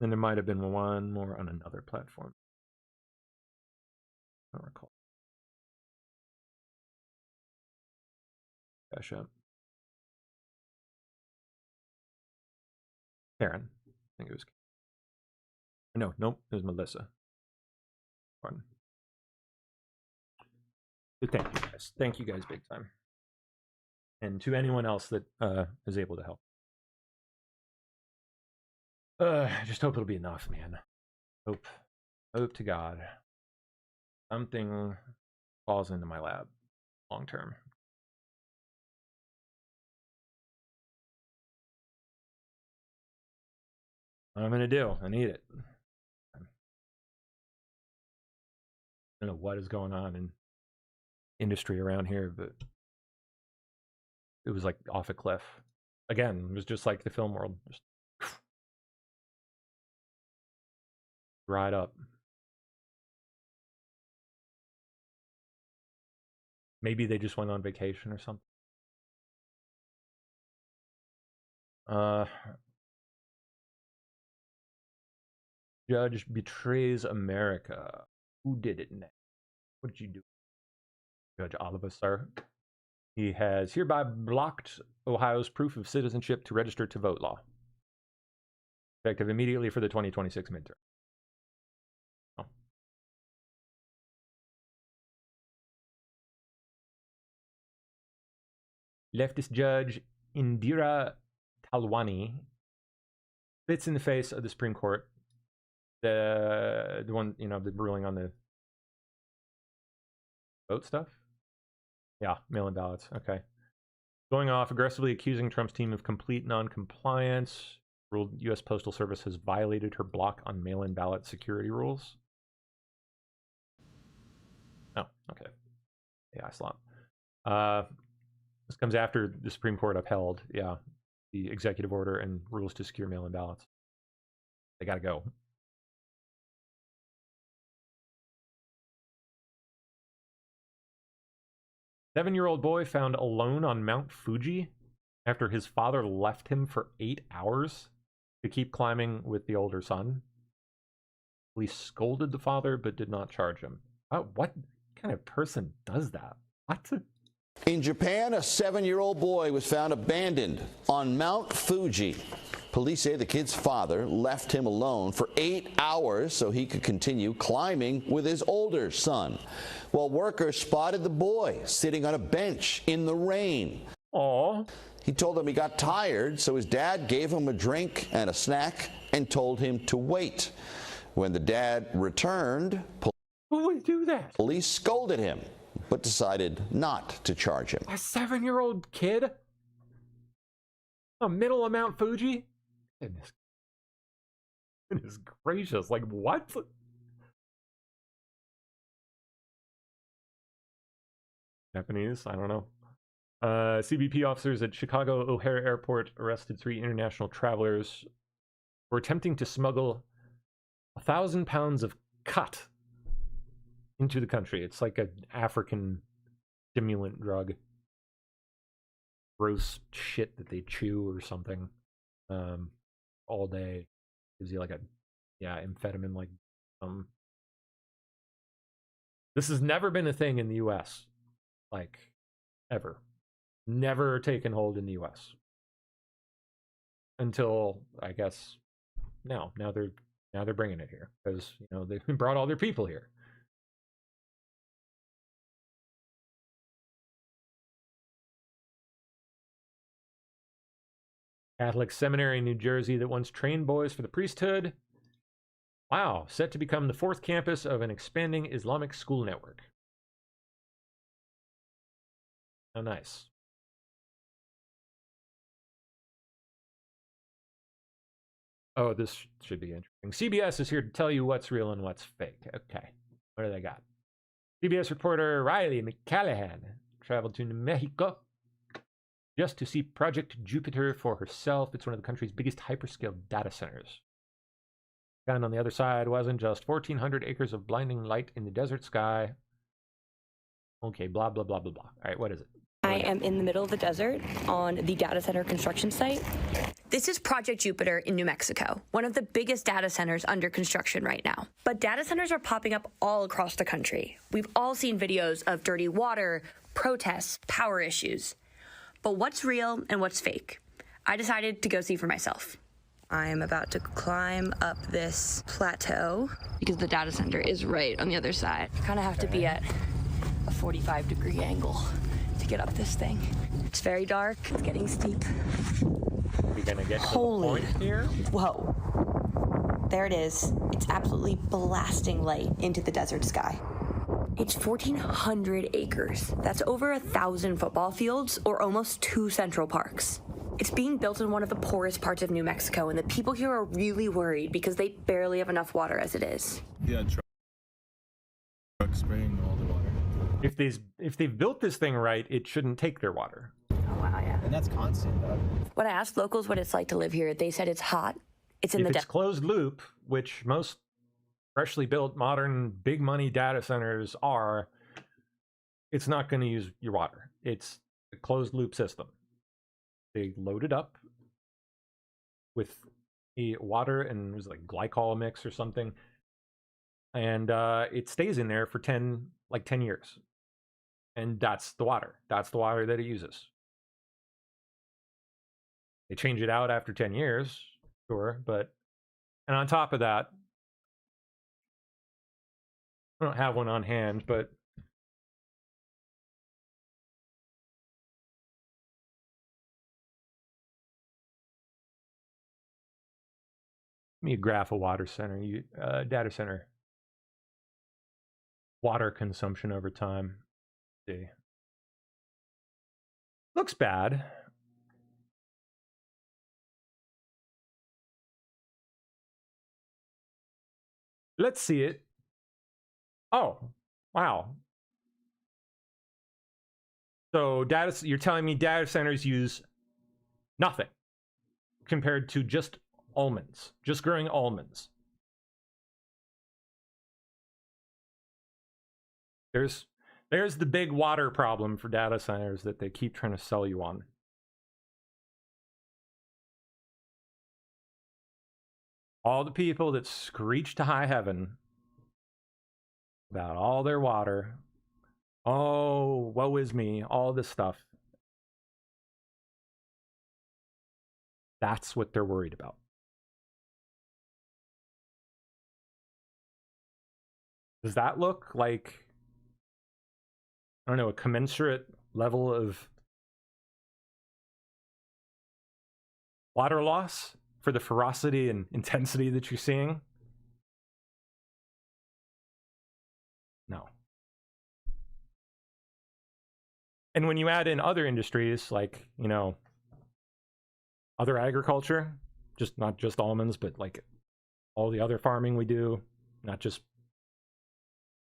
Then there might have been one more on another platform. I don't recall. Cash up. Karen. I think it was. Nope. It was Melissa. Pardon. So thank you guys. Thank you guys big time. And to anyone else that is able to help. I just hope it'll be enough, man. Hope to God something falls into my lap long term. What I'm gonna do? I need it. I don't know what is going on in industry around here, but it was like off a cliff. Again, it was just like the film world. Just dried up. Maybe they just went on vacation or something. Judge betrays America. Who did it next? What did you do? Judge Oliver, sir. He has hereby blocked Ohio's proof of citizenship to register to vote law. Effective immediately for the 2026 midterm. Oh. Leftist judge Indira Talwani spits in the face of the Supreme Court. The one, the ruling on the vote stuff. Yeah, mail-in ballots. Okay. Going off, aggressively accusing Trump's team of complete non-compliance. Ruled U.S. Postal Service has violated her block on mail-in ballot security rules. Oh, okay. Yeah, I slop. This comes after the Supreme Court upheld, the executive order and rules to secure mail-in ballots. They gotta go. Seven-year-old boy found alone on Mount Fuji after his father left him for 8 hours to keep climbing with the older son. Police scolded the father but did not charge him. What kind of person does that? What? In Japan, a 7-year-old boy was found abandoned on Mount Fuji. Police say the kid's father left him alone for 8 hours so he could continue climbing with his older son. Well, workers spotted the boy sitting on a bench in the rain. Aww. He told them he got tired, so his dad gave him a drink and a snack and told him to wait. When the dad returned, who would do that? Police scolded him, but decided not to charge him. A 7-year-old kid? A middle of Mount Fuji? Goodness gracious, like what? Japanese? I don't know. CBP officers at Chicago O'Hare Airport arrested 3 international travelers for attempting to smuggle 1,000 pounds of khat into the country. It's like an African stimulant drug. Gross shit that they chew or something. all day. Gives you like a amphetamine like This has never been a thing in the US, like ever. Never taken hold in the US. Until I guess now they're bringing it here because they brought all their people here. Catholic seminary in New Jersey that once trained boys for the priesthood. Wow, set to become the 4th campus of an expanding Islamic school network. How nice. Oh, this should be interesting. CBS is here to tell you what's real and what's fake. Okay, what do they got? CBS reporter Riley McCallahan traveled to New Mexico just to see Project Jupiter for herself. It's one of the country's biggest hyperscale data centers. And on the other side wasn't just 1,400 acres of blinding light in the desert sky. Okay, blah, blah, blah, blah, blah. All right, what is it? I am in the middle of the desert on the data center construction site. This is Project Jupiter in New Mexico, one of the biggest data centers under construction right now. But data centers are popping up all across the country. We've all seen videos of dirty water, protests, power issues. But what's real and what's fake? I decided to go see for myself. I am about to climb up this plateau because the data center is right on the other side. You kind of have to be at a 45-degree angle to get up this thing. It's very dark. It's getting steep. Are we gonna get to the point here? Whoa. There it is. It's absolutely blasting light into the desert sky. It's 1,400 acres. That's over 1,000 football fields or almost 2 Central Parks. It's being built in one of the poorest parts of New Mexico, and the people here are really worried because they barely have enough water as it is. Yeah, trucks spraying all the water. If they've built this thing right, it shouldn't take their water. Oh, wow, yeah. And that's constant, dog. When I asked locals what it's like to live here, they said it's hot. It's in the desert. If it's closed loop, which most freshly built modern big money data centers are, it's not going to use your water. It's a closed loop system. They load it up with a water and it was like glycol mix or something, and it stays in there for 10 years, and that's the water that it uses. They change it out after 10 years, sure, and on top of that, I don't have one on hand, but give me a graph of water center, data center water consumption over time. Let's see, looks bad. Let's see it. Oh, wow. So you're telling me data centers use nothing compared to just almonds, just growing almonds. There's the big water problem for data centers that they keep trying to sell you on. All the people that screech to high heaven about all their water. Oh, woe is me, all this stuff. That's what they're worried about. Does that look like, I don't know, a commensurate level of water loss for the ferocity and intensity that you're seeing? No. And when you add in other industries like, other agriculture, not just almonds, but like all the other farming we do, not just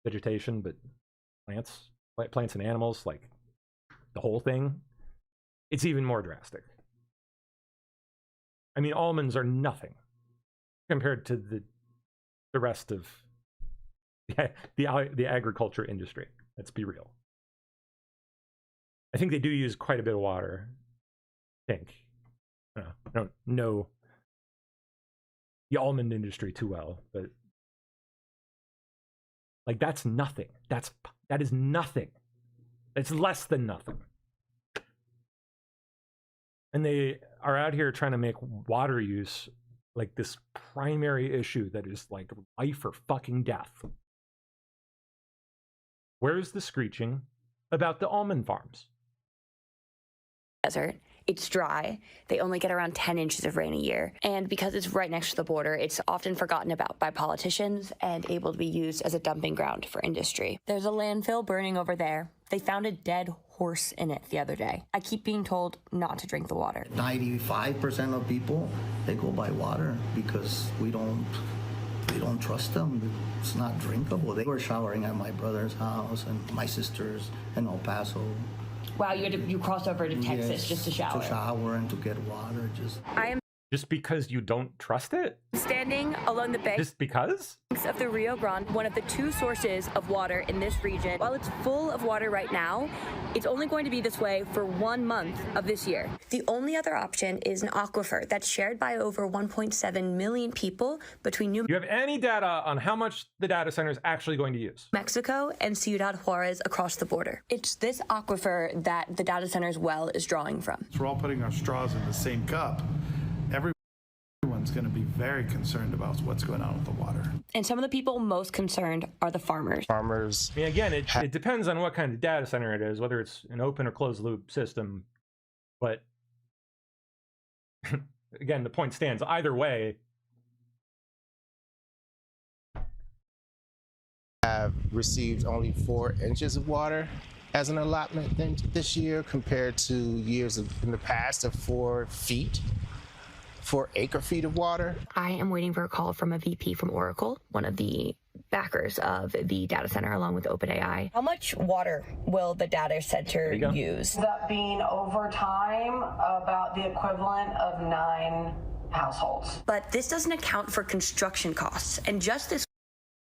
vegetation, but plants and animals, like the whole thing, it's even more drastic. I mean, almonds are nothing compared to the rest of the agriculture industry. Let's be real. I think they do use quite a bit of water. I think. I don't know the almond industry too well, but like that's nothing. That is nothing. It's less than nothing. And they are out here trying to make water use like this primary issue that is like life or fucking death. Where's the screeching about the almond farms? Desert. It's dry. They only get around 10 inches of rain a year. And because it's right next to the border, it's often forgotten about by politicians and able to be used as a dumping ground for industry. There's a landfill burning over there. They found a dead horse in it the other day. I keep being told not to drink the water. 95% of people, they go by water because we don't trust them. It's not drinkable. They were showering at my brother's house and my sister's in El Paso. Wow, you crossed over to Texas just to shower. To shower and to get water. I am just because you don't trust it? Standing along the banks Just because? of the Rio Grande, one of the 2 sources of water in this region. While it's full of water right now, it's only going to be this way for 1 month of this year. The only other option is an aquifer that's shared by over 1.7 million people between New Do you have any data on how much the data center is actually going to use? Mexico and Ciudad Juarez across the border. It's this aquifer that the data center's well is drawing from. We're all putting our straws in the same cup. Everyone's going to be very concerned about what's going on with the water. And some of the people most concerned are the farmers. I mean, again, it depends on what kind of data center it is, whether it's an open or closed loop system. But again, the point stands. Either way, have received only 4 inches of water as an allotment this year compared to years in the past of 4 feet. 4 acre-feet of water. I am waiting for a call from a VP from Oracle, one of the backers of the data center, along with OpenAI. How much water will the data center use? That being over time about the equivalent of 9 households. But this doesn't account for construction costs. And just this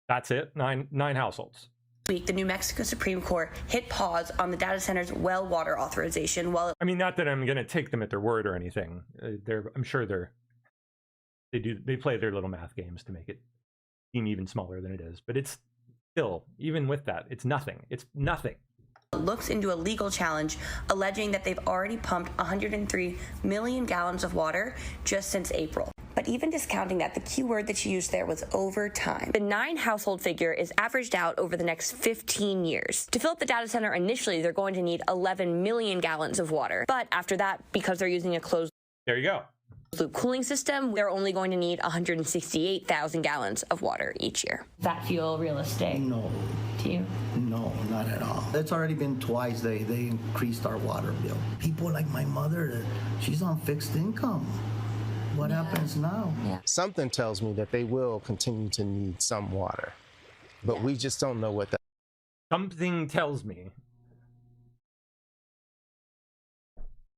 that's it, nine households. week, the New Mexico Supreme Court hit pause on the data center's well water authorization while I mean, not that I'm going to take them at their word or anything. I'm sure they play their little math games to make it seem even smaller than it is. But it's still, even with that, it's nothing. It's nothing. Looks into a legal challenge alleging that they've already pumped 103 million gallons of water just since April. But even discounting that, the key word that she used there was over time. The 9 household figure is averaged out over the next 15 years. To fill up the data center initially, they're going to need 11 million gallons of water. But after that, because they're using a closed there you go. loop cooling system, they're only going to need 168,000 gallons of water each year. Does that feel realistic? No. To you? No, not at all. It's already been twice they increased our water bill. People like my mother, she's on fixed income. What happens now? Something tells me that they will continue to need some water, but we just don't know what that. Something tells me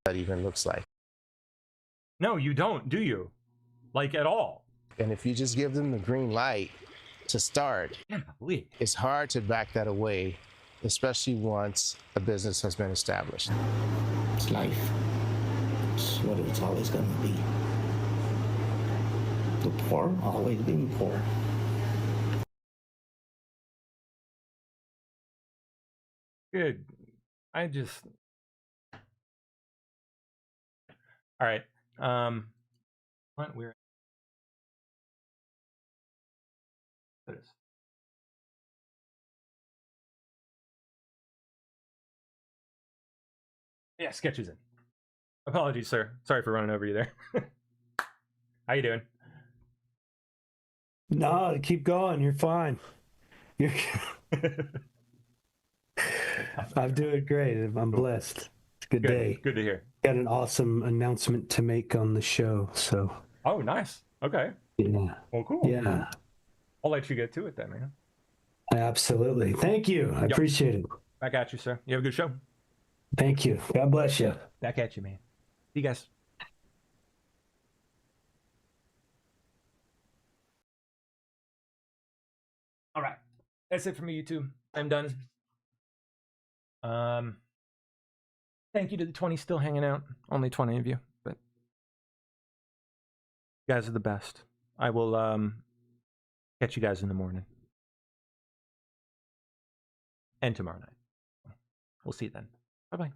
that even looks like. No, you don't, do you? Like at all? And if you just give them the green light to start, it's hard to back that away, especially once a business has been established. It's life. It's what it's always going to be. The poor always being poor. Good. I just. All right. What we're. What is? Yeah, sketches in. Apologies, sir. Sorry for running over you there. How you doing? No, keep going. You're fine. I'm doing great. I'm blessed. It's a good day. Good to hear. Got an awesome announcement to make on the show. So. Oh, nice. Okay. Yeah. Well, cool. Yeah. I'll let you get to it then, man. Absolutely. Thank you. I appreciate it. Back at you, sir. You have a good show. Thank you. God bless you. Back at you, man. See you guys. All right, that's it for me, YouTube. I'm done. Thank you to the 20 still hanging out. Only 20 of you. You guys are the best. I will catch you guys in the morning. And tomorrow night. We'll see you then. Bye-bye.